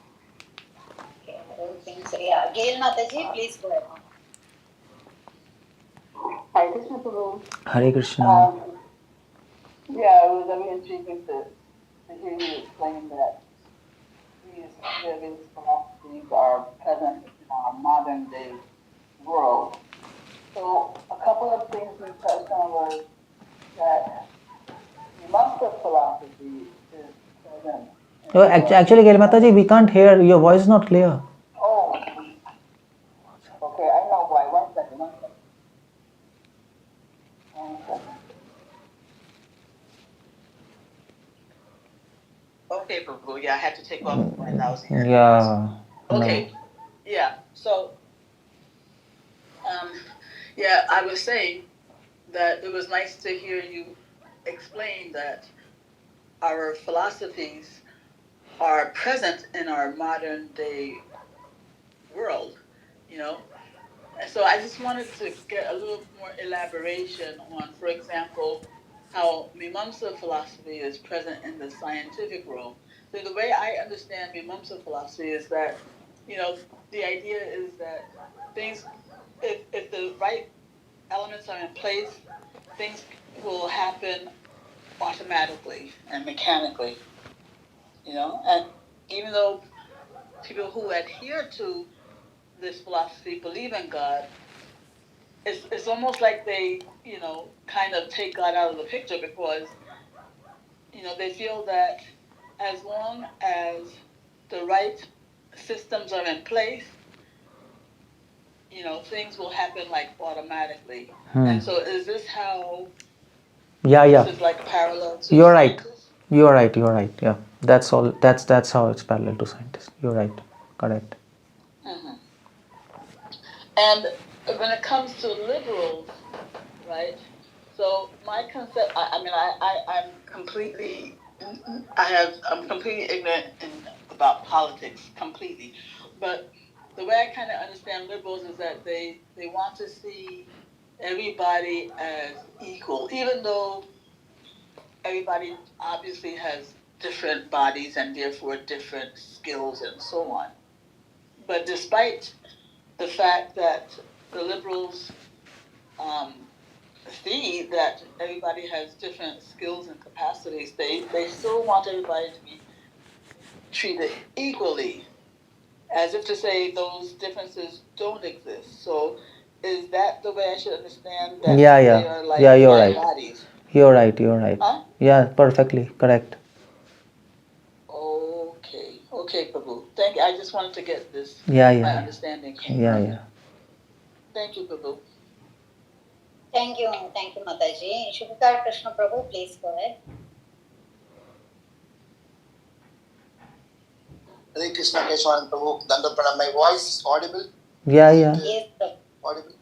Okay, I don't think so. Yeah, Gail Mataji, please go ahead. Hare Krishna, Prabhu. Hare Krishna. Yeah, it was very intriguing to hear you explain that these philosophies are present in our modern day world. So a couple of things we touched on was that mimamsa philosophy is present. Oh, actually, Gail Mataji, we can't hear. Your voice is not clear. Oh, okay, I know why. One second. Okay, Prabhu. Yeah, I had to take off when I was here. Yeah. Okay. No. Yeah. So, I was saying that it was nice to hear you explain that our philosophies are present in our modern day world, And so I just wanted to get a little more elaboration on, for example, how Mimamsa philosophy is present in the scientific world. So the way I understand Mimamsa philosophy is that, the idea is that things, if the right elements are in place, things will happen automatically and mechanically, And even though people who adhere to this philosophy believe in God, it's almost like they, kind of take God out of the picture because, they feel that as long as the right systems are in place, things will happen like automatically. And so is this how this is like parallel to You're right. scientists? You're right. Yeah. That's all. That's how it's parallel to scientists. You're right. Correct. And when it comes to liberals, right? So my concept, I'm completely ignorant about politics completely, but the way I kind of understand liberals is that they want to see everybody as equal, even though everybody obviously has different bodies and therefore different skills and so on. But despite the fact that the liberals see that everybody has different skills and capacities, they still want everybody to be treated equally, as if to say those differences don't exist. So is that the way I should understand that Yeah. they are like You're right. bodies? You're right. Huh? Yeah, perfectly correct. Okay, Prabhu. Thank you. I just wanted to get this. Yeah. My understanding. Yeah. Thank you, Prabhu. Thank you, Mataji. 𝗙cie𝗶𝗹𝗶 Krishna Prabhu, please go ahead. Hare Krishna, Keshav Anand Prabhu, Dandot Pranam. My voice audible? Yeah. Yes, sir. Audible.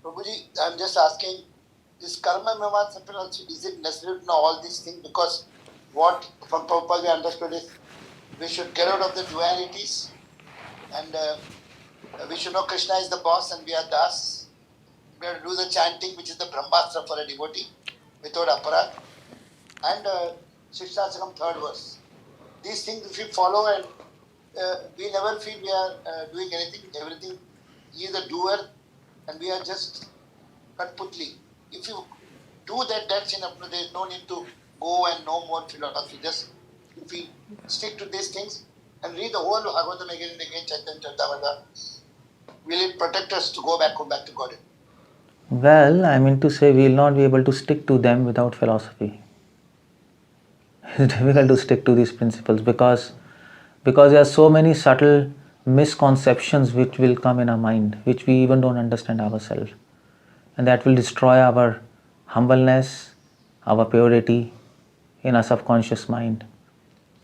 Prabhuji, I'm just asking, this karma mīmānsa, is it necessary to know all these things? Because what from Prabhupada we understood is we should get out of the dualities and we should know Krishna is the boss and we are das. We have to do the chanting, which is the Brahmastra for a devotee, without aparad. And 𝗙cie𝗶𝗹𝗶, third verse. These things, if we follow and we never feel we are doing anything, everything, he is a doer and we are just Katputli. If you do that, that's enough. There is no need to go and know more philosophy. Just if we stick to these things and read the whole Bhagavatam again and again, Chaitanya Charitamrita, will it protect us to go back to God? Well, I mean to say we will not be able to stick to them without philosophy. It's difficult to stick to these principles because there are so many subtle misconceptions which will come in our mind, which we even don't understand ourselves. And that will destroy our humbleness, our purity in our subconscious mind.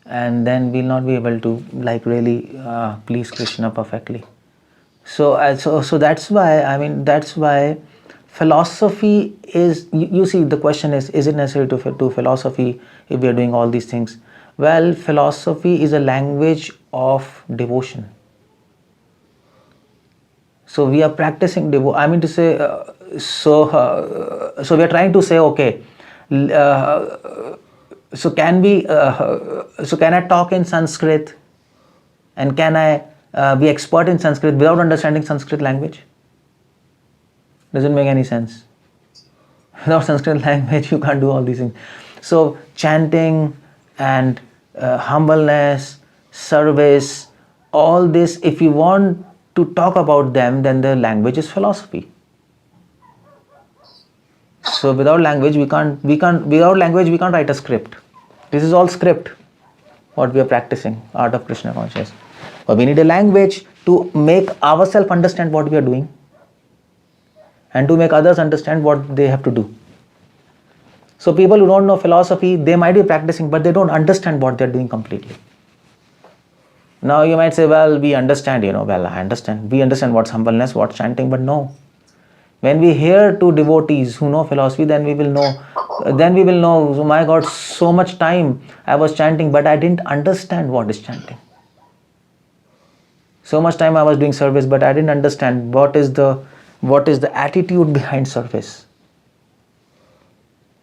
And then we'll not be able to really please Krishna perfectly. So that's why philosophy is, you see, the question is it necessary to do philosophy if we are doing all these things? Well, philosophy is a language of devotion. So we are practicing devotion. I mean to say, so we are trying to say, okay, so can I talk in Sanskrit, and can I be expert in Sanskrit without understanding Sanskrit language? Doesn't make any sense. Without Sanskrit language, you can't do all these things. So chanting and humbleness, service, all this, if you want to talk about them, then the language is philosophy. So without language, we can't write a script. This is all script, what we are practicing, art of Krishna consciousness. But we need a language to make ourselves understand what we are doing and to make others understand what they have to do. So people who don't know philosophy, they might be practicing, but they don't understand what they're doing completely. Now you might say, well, we understand, well, I understand. We understand what's humbleness, what's chanting, but no. When we hear two devotees who know philosophy, then we will know, oh my God, so much time I was chanting, but I didn't understand what is chanting. So much time I was doing service, but I didn't understand what is the attitude behind service.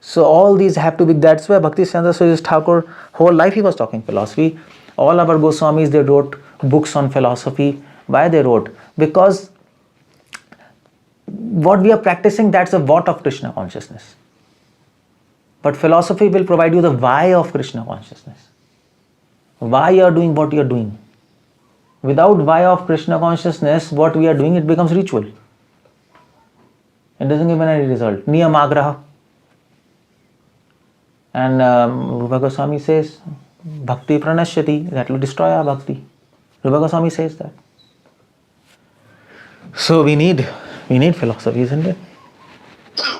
So all these have to be, that's why Bhaktisiddhanta Saraswati Thakur, whole life he was talking philosophy. All our Goswamis, they wrote books on philosophy. Why they wrote? Because what we are practicing, that's a what of Krishna consciousness. But philosophy will provide you the why of Krishna consciousness. Why you are doing what you are doing. Without why of Krishna consciousness, what we are doing, it becomes ritual. It doesn't give any result. Niyamagraha. And Rupa Goswami says, Bhakti pranashyati, that will destroy our bhakti. Rupa Goswami says that. So we need philosophy, isn't it?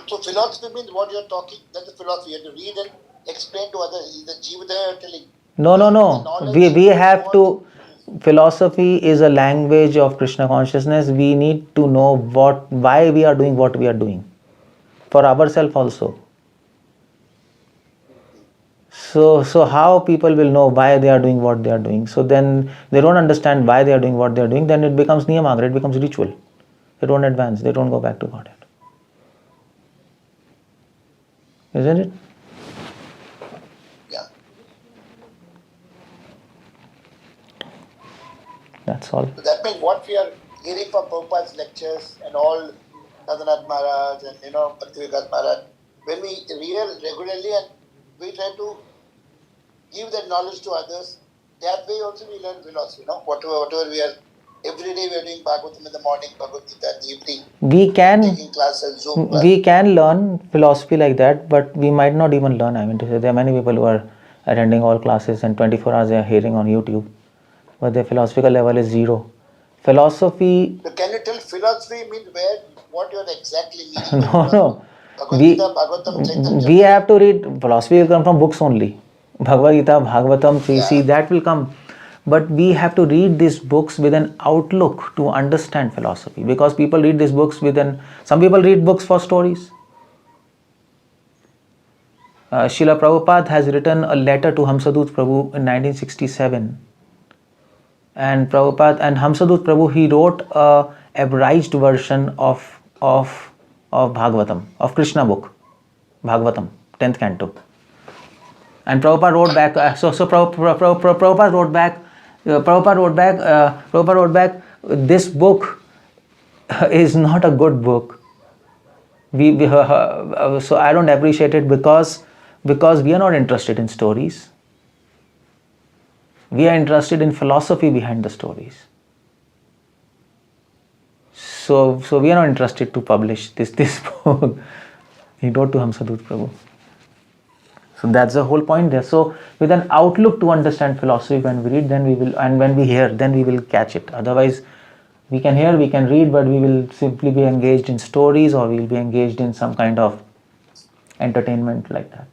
So philosophy means what you're talking, that's the philosophy. You have to read and explain to others. Is the Jivadaya you're telling? No. The knowledge We is have what- to. Philosophy is a language of Krishna consciousness. We need to know why we are doing what we are doing, for ourselves also. So how people will know why they are doing what they are doing? So then they don't understand why they are doing what they are doing. Then it becomes niyamagra, it becomes ritual. They don't advance. They don't go back to Godhead. Isn't it? Yeah. That's all. So that means what we are hearing from Prabhupada's lectures and all Sadhanath Maharaj and Bhaktivedanta Maharaj, when we read regularly and we try to give that knowledge to others, that way also we learn philosophy. Whatever we are, every day we are doing Bhagavatam in the morning, Bhagavad Gita in the evening, taking classes, Zoom class. We can learn philosophy like that, but we might not even learn. I mean to say, there are many people who are attending all classes and 24 hours they are hearing on YouTube, but their philosophical level is zero. Philosophy. So can you tell philosophy means what you are exactly meaning? No. Bhagavad Gita, Bhagavatam, Chaitanya. We have to read. Philosophy will come from books only. Bhagavad Gita, Bhagavatam, see, that will come. But we have to read these books with an outlook to understand philosophy, because people read these books some people read books for stories. Srila Prabhupada has written a letter to Hamsadut Prabhu in 1967. And Prabhupada and Hamsadut Prabhu, he wrote a abridged version of Bhagavatam, of Krishna book, Bhagavatam, 10th canto. And Prabhupada wrote back. Prabhupada wrote back. This book is not a good book. So I don't appreciate it because we are not interested in stories. We are interested in philosophy behind the stories. So we are not interested to publish this book. He wrote to Hamsadut Prabhu. So that's the whole point there. So with an outlook to understand philosophy, when we read, then we will, and when we hear, then we will catch it. Otherwise, we can hear, we can read, but we will simply be engaged in stories, or we will be engaged in some kind of entertainment like that.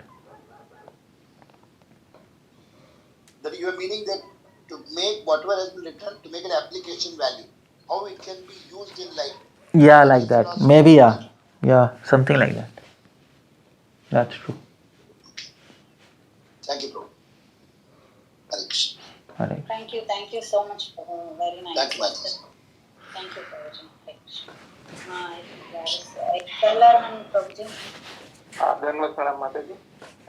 That you are meaning that to make whatever has been written, to make an application value, how it can be used in life. Yeah, like that. Maybe, yeah, something like that. That's true. Thank you, bro. Thank you so much. Very nice. Thank you, Thank you, Prabhuji. Kellarman, Prabhuji. Dhanwad Pranam Mataji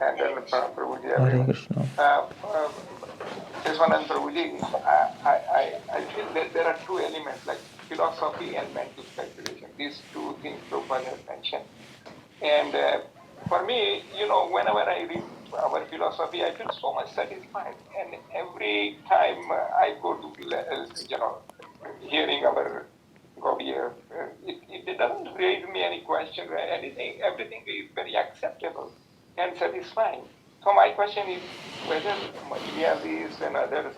and Dhanwad Pranam Prabhuji. Hare Krishna. Keshav Anand Prabhuji, I feel that there are two elements like philosophy and mental speculation. These two things Prabhupada has mentioned. And for me, whenever I read our philosophy, I feel so much satisfied. And every time I go to, hearing our Gobier, it doesn't raise me any question or anything. Everything is very acceptable and satisfying. So my question is whether Madhyavis and others,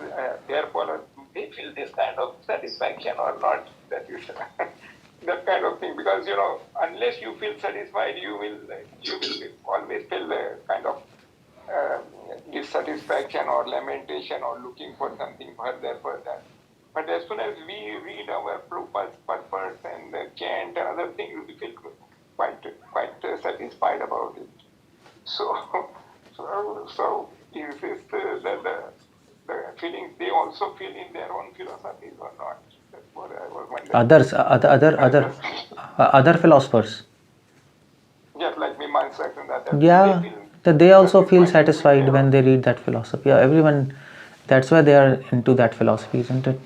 their followers, do they feel this kind of satisfaction or not? That kind of thing, because unless you feel satisfied, you will always feel a kind of dissatisfaction or lamentation or looking for something further. But as soon as we read our Prabhupada's purpose and the chant and other things, we feel quite satisfied about it. So is this the feelings they also feel in their own philosophies or not? That's what I was wondering. Other philosophers. Just like Mimamsa and others. Yeah, they also feel satisfied when they read that philosophy. Everyone, that's why they are into that philosophy, isn't it?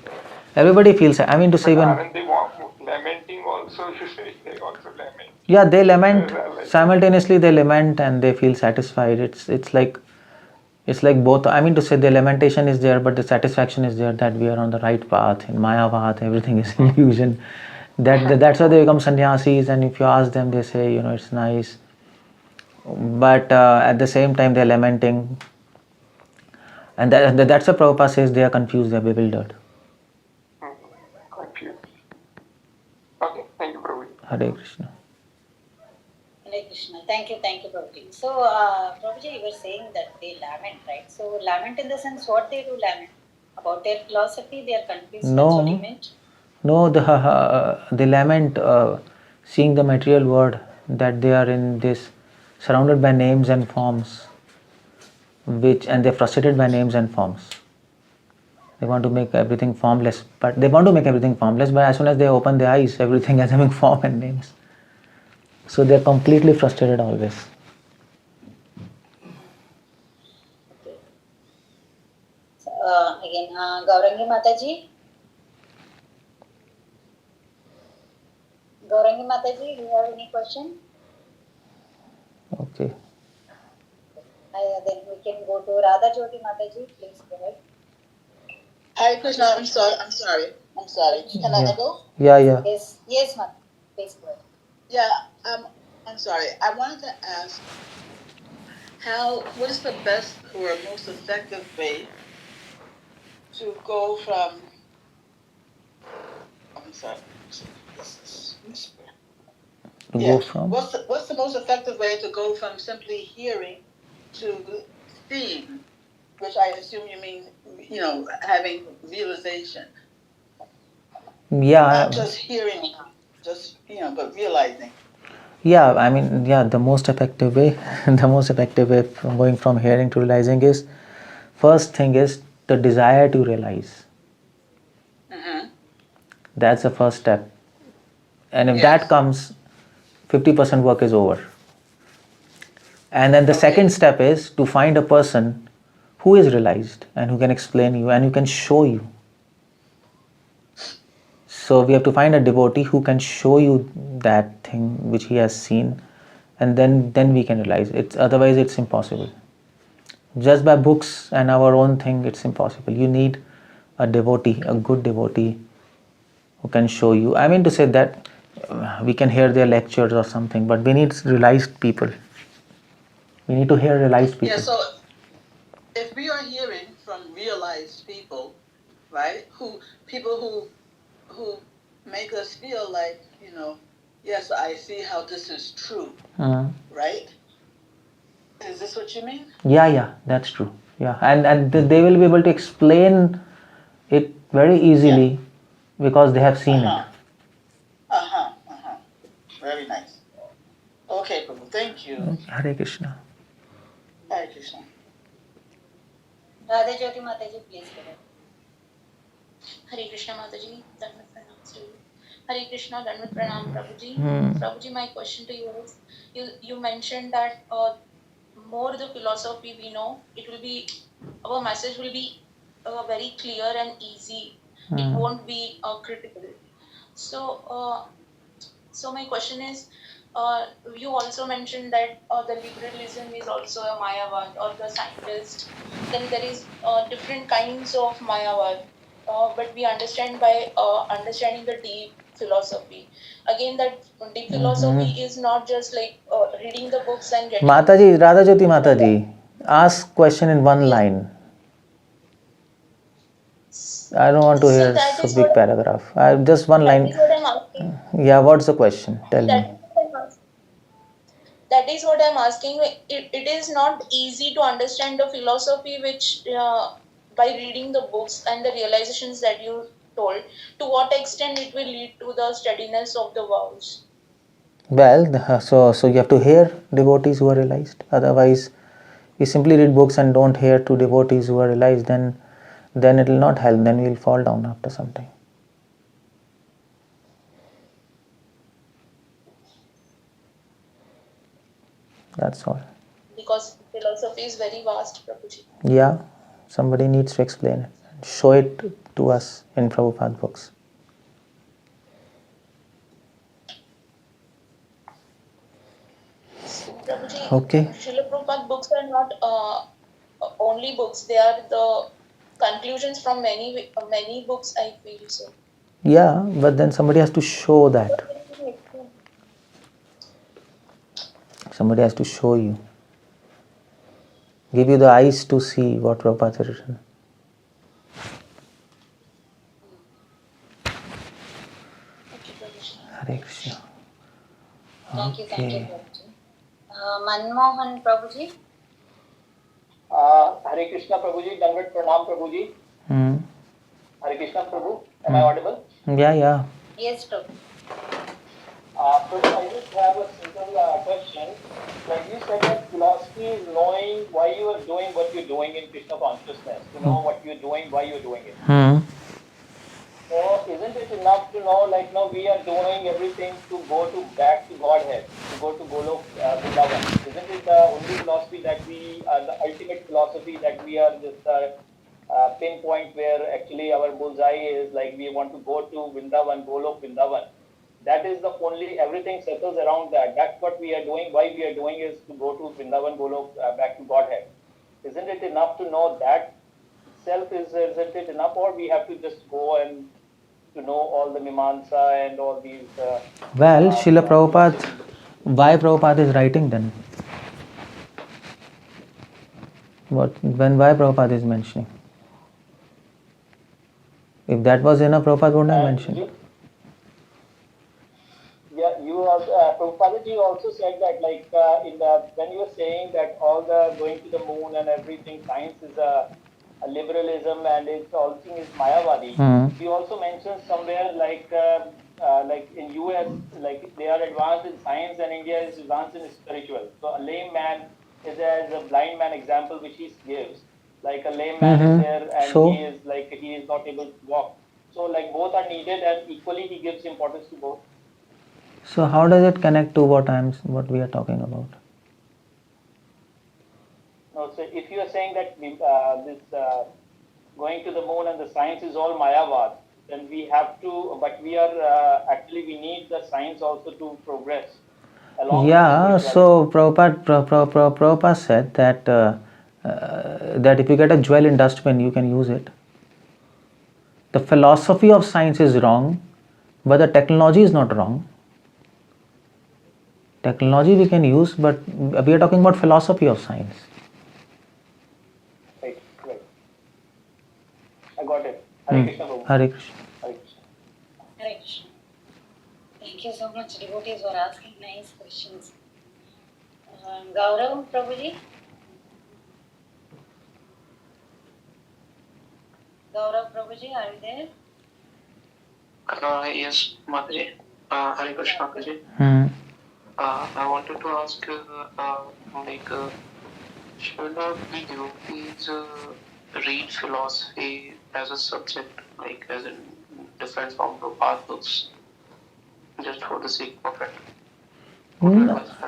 Everybody feels. I mean to say, aren't they lamenting also? They also lament. Yeah, they lament simultaneously. They lament and they feel satisfied. It's like both. I mean to say, the lamentation is there, but the satisfaction is there that we are on the right path. In Maya path, everything is illusion. That's why they become sannyasis. And if you ask them, they say, it's nice. But at the same time, they're lamenting. And that's what Prabhupada says, they are confused, they are bewildered. Confused. Hare Krishna. Hare Krishna. Thank you, Prabhuji. So, Prabhuji, you were saying that they lament, right? So, lament in the sense, what they do lament? About their philosophy, they are confused, that's what you meant? No, they lament seeing the material world, that they are in this, surrounded by names and forms, and they're frustrated by names and forms. They want to make everything formless, but as soon as they open their eyes, everything is having form and names. So they're completely frustrated always. Okay. So, again, Gaurangi Mataji. Gaurangi Mataji, do you have any question? Okay. Then we can go to Radha Jyoti Mataji. Please go ahead. Hare Krishna, I'm sorry. Can I go? Yeah. Yes, ma'am. Please go ahead. Yeah, I'm sorry. I wanted to ask what is the best or most effective way to go from, I'm sorry. Go from? What's the most effective way to go from simply hearing to seeing, which I assume you mean, having realization. Yeah. Not just hearing, but realizing. Yeah, the most effective way, from going from hearing to realizing is, first thing is the desire to realize. Mm-hmm. That's the first step. And if that comes, 50% work is over. And then the second step is to find a person who is realized and who can explain you and who can show you. So we have to find a devotee who can show you that thing which he has seen, and then we can realize it. Otherwise it's impossible. Just by books and our own thing, it's impossible. You need a devotee, a good devotee who can show you. I mean to say that we can hear their lectures or something, but we need realized people. We need to hear realized people. Yeah, so if we are hearing from realized people, right, people who make us feel like, yes, I see how this is true, right? Is this what you mean? Yeah, that's true. Yeah, and they will be able to explain it very easily because they have seen it. Very nice. Okay, Prabhu, thank you. Hare Krishna. Hare Krishna. Radha Jyoti Mataji, please go ahead. Hare Krishna Mataji, Dandavat Pranam to you. Hare Krishna, Dandavat Pranam Prabhuji. Prabhuji, my question to you is, you mentioned that more the philosophy we know, our message will be very clear and easy. It won't be critical. So my question is, you also mentioned that the liberalism is also a Mayavad or the scientist. Then there is different kinds of Mayavad, but we understand by understanding the deep philosophy. Again, that deep philosophy is not just like reading the books and getting. Mataji, Radha Jyoti Mataji, ask question in one line. I don't want to hear a big paragraph. Just one line. That is what I'm asking. Yeah, what's the question? Tell me. That is what I'm asking. It is not easy to understand the philosophy which by reading the books and the realizations that you told. To what extent it will lead to the steadiness of the vows? Well, so you have to hear devotees who are realized. Otherwise, you simply read books and don't hear to devotees who are realized, then it will not help. Then we will fall down after some time. That's all. Because philosophy is very vast, Prabhuji. Yeah, somebody needs to explain it. Show it to us in Prabhupada books. Prabhuji, Okay. Srila Prabhupada books are not only books, they are the conclusions from many books, I feel so. Yeah, but then somebody has to show that. Somebody has to show you. Give you the eyes to see what Prabhupada has written. Okay, Prabhuji. Hare Krishna. Thank you, Prabhuji. Manmohan Prabhuji. Hare Krishna Prabhuji, Dandavat Pranam Prabhuji. Hare Krishna Prabhu, am I audible? Yeah. Yes, Prabhu. Prabhu, I just have a simple question. Like you said that philosophy is knowing why you are doing what you're doing in Krishna consciousness, to know what you're doing, why you're doing it. So isn't it enough to know, like, no, we are doing everything to go back to Godhead, to go to Golok Vrindavan? Isn't it the only philosophy that we, the ultimate philosophy that we are just pinpoint where actually our bullseye is, like we want to go to Vrindavan, Golok Vrindavan? That is the only, everything circles around that. That's what we are doing. Why we are doing is to go to Vrindavan, Golok, back to Godhead. Isn't it enough to know that itself? Isn't it enough, or we have to just go and to know all the Mimamsa and all these? Well, Srila Prabhupada, why Prabhupada is writing then? Why Prabhupada is mentioning? If that was enough, Prabhupada wouldn't have mentioned. Yeah, you also, Prabhupada ji also said that, like, when you were saying that all the going to the moon and everything, science is a liberalism and it's all thing is Mayavadi. He also mentions somewhere like in US, like they are advanced in science and India is advanced in spiritual. So a lame man is as a blind man example which he gives. Like a lame man is there and he is not able to walk. So like both are needed and equally he gives importance to both. So how does it connect to what we are talking about? No, so if you are saying that going to the moon and the science is all Mayavad, then we have to, but we are actually we need the science also to progress. So Prabhupada said that if you get a jewel in dustbin, you can use it. The philosophy of science is wrong, but the technology is not wrong. Technology we can use, but we are talking about philosophy of science. Right. I got it. Hare Krishna Prabhu. Hare Krishna. Hare Krishna. Thank you so much. Devotees were asking nice questions. Gaurav Prabhuji. Gaurav Prabhuji, are you there? Yes, Mataji. Hare Krishna Mataji. I wanted to ask, should the devotees read philosophy as a subject, like as in different from Prabhupada books, just for the sake of it?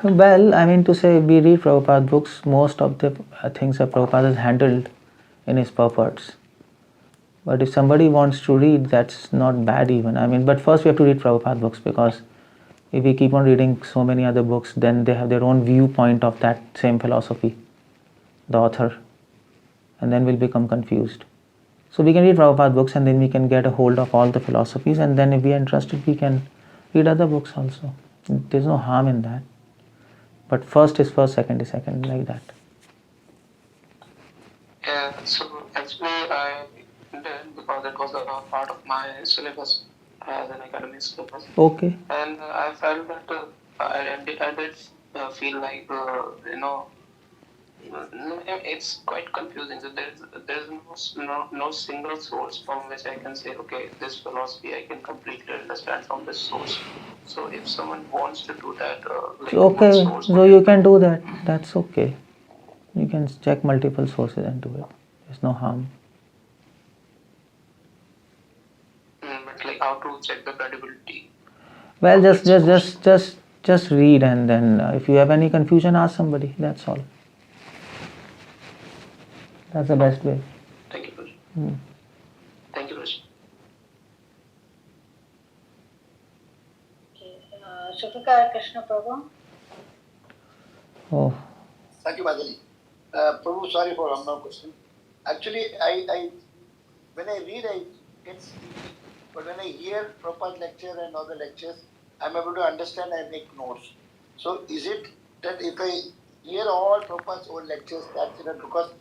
Well, I mean to say, we read Prabhupada books. Most of the things that Prabhupada has handled in his purports. But if somebody wants to read, that's not bad even. I mean, but first we have to read Prabhupada books, because if we keep on reading so many other books, then they have their own viewpoint of that same philosophy, the author, and then we'll become confused. So we can read Prabhupada books and then we can get a hold of all the philosophies, and then if we are interested, we can read other books also. There's no harm in that. But first is first, second is second, like that. Yeah, so actually I did, because it was a part of my syllabus as an academic syllabus. Okay. And I felt that I did feel like, it's quite confusing. So there's no single source from which I can say, okay, this philosophy I can completely understand from this source. So if someone wants to do that, okay, so you can do that. That's okay. You can check multiple sources and do it. There's no harm. But like how to check the credibility? Well, just read, and then if you have any confusion, ask somebody. That's all. That's the best way. Thank you. Thank you, Raj. Okay. Shukika Krishna Prabhu. Oh. Thank you, Madhuri. Prabhu, sorry for one more question. Actually, I when I read, I get sleepy. But when I hear Prabhupada's lecture and other lectures, I'm able to understand and make notes. So is it that if I hear all Prabhupada's old lectures, that's enough? Because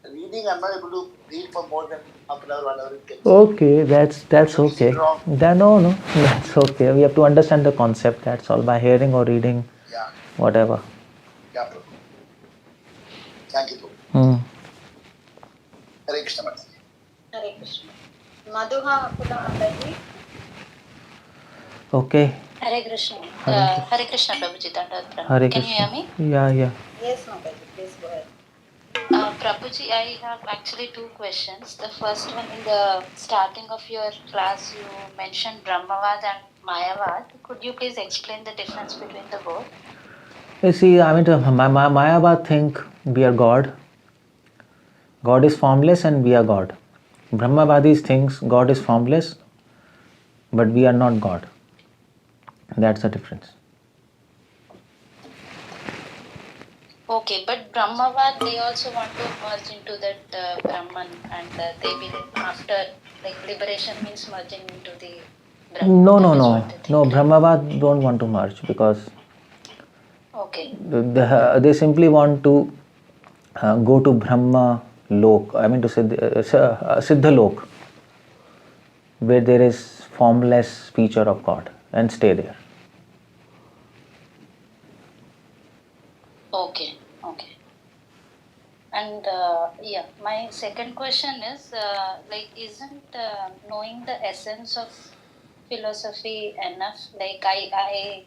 reading, I'm not able to read for more than half an hour, 1 hour. Okay, that's so okay. Is it wrong? No, that's okay. We have to understand the concept. That's all. By hearing or reading, whatever. Yeah, Prabhu. Thank you, Prabhu. Hare Krishna, Mataji. Hare Krishna. Madhuha Pula. Okay. Hare Krishna. Hare Krishna, Prabhuji. Hare Can you hear Krishna. me? Yeah. Yes, Mataji, please go ahead. Prabhuji, I have actually two questions. The first one, in the starting of your class, you mentioned Brahmavad and Mayavad. Could you please explain the difference between the both? You see, I mean, Mayavad think we are God. God is formless and we are God. Brahmavadis thinks God is formless, but we are not God. That's the difference. Okay, but Brahmavad, they also want to merge into that Brahman, and they believe after liberation means merging into the Brahman. No. Brahmavad don't want to merge because Okay. they simply want to go to Brahma Lok. I mean to say Siddha Lok, where there is formless feature of God, and stay there. Okay. And my second question is, isn't knowing the essence of philosophy enough? I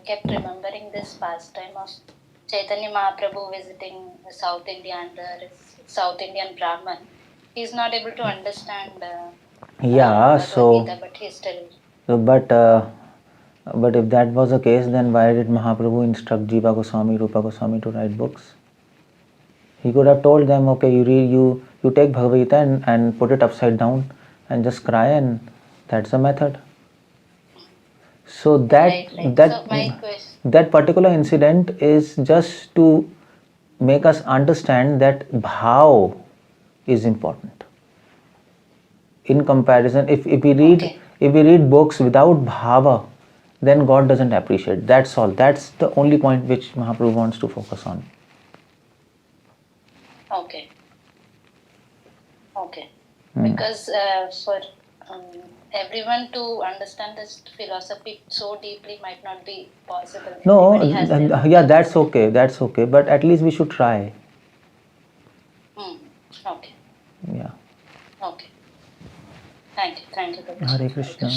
kept remembering this pastime of Chaitanya Mahaprabhu visiting South India, and the South Indian Brahman. He's not able to understand Bhagavad Gita, but he still... But if that was the case, then why did Mahaprabhu instruct Jiva Goswami, Rupa Goswami to write books? He could have told them, okay, you take Bhagavad Gita and put it upside down and just cry, and that's the method. So that particular incident is just to make us understand that bhav is important. In comparison, if we read books without bhava, then God doesn't appreciate. That's all. That's the only point which Mahaprabhu wants to focus on. Okay. Because for everyone to understand this philosophy so deeply might not be possible. No, that's okay. But at least we should try. Okay. Yeah. Okay. Thank you. Hare Krishna.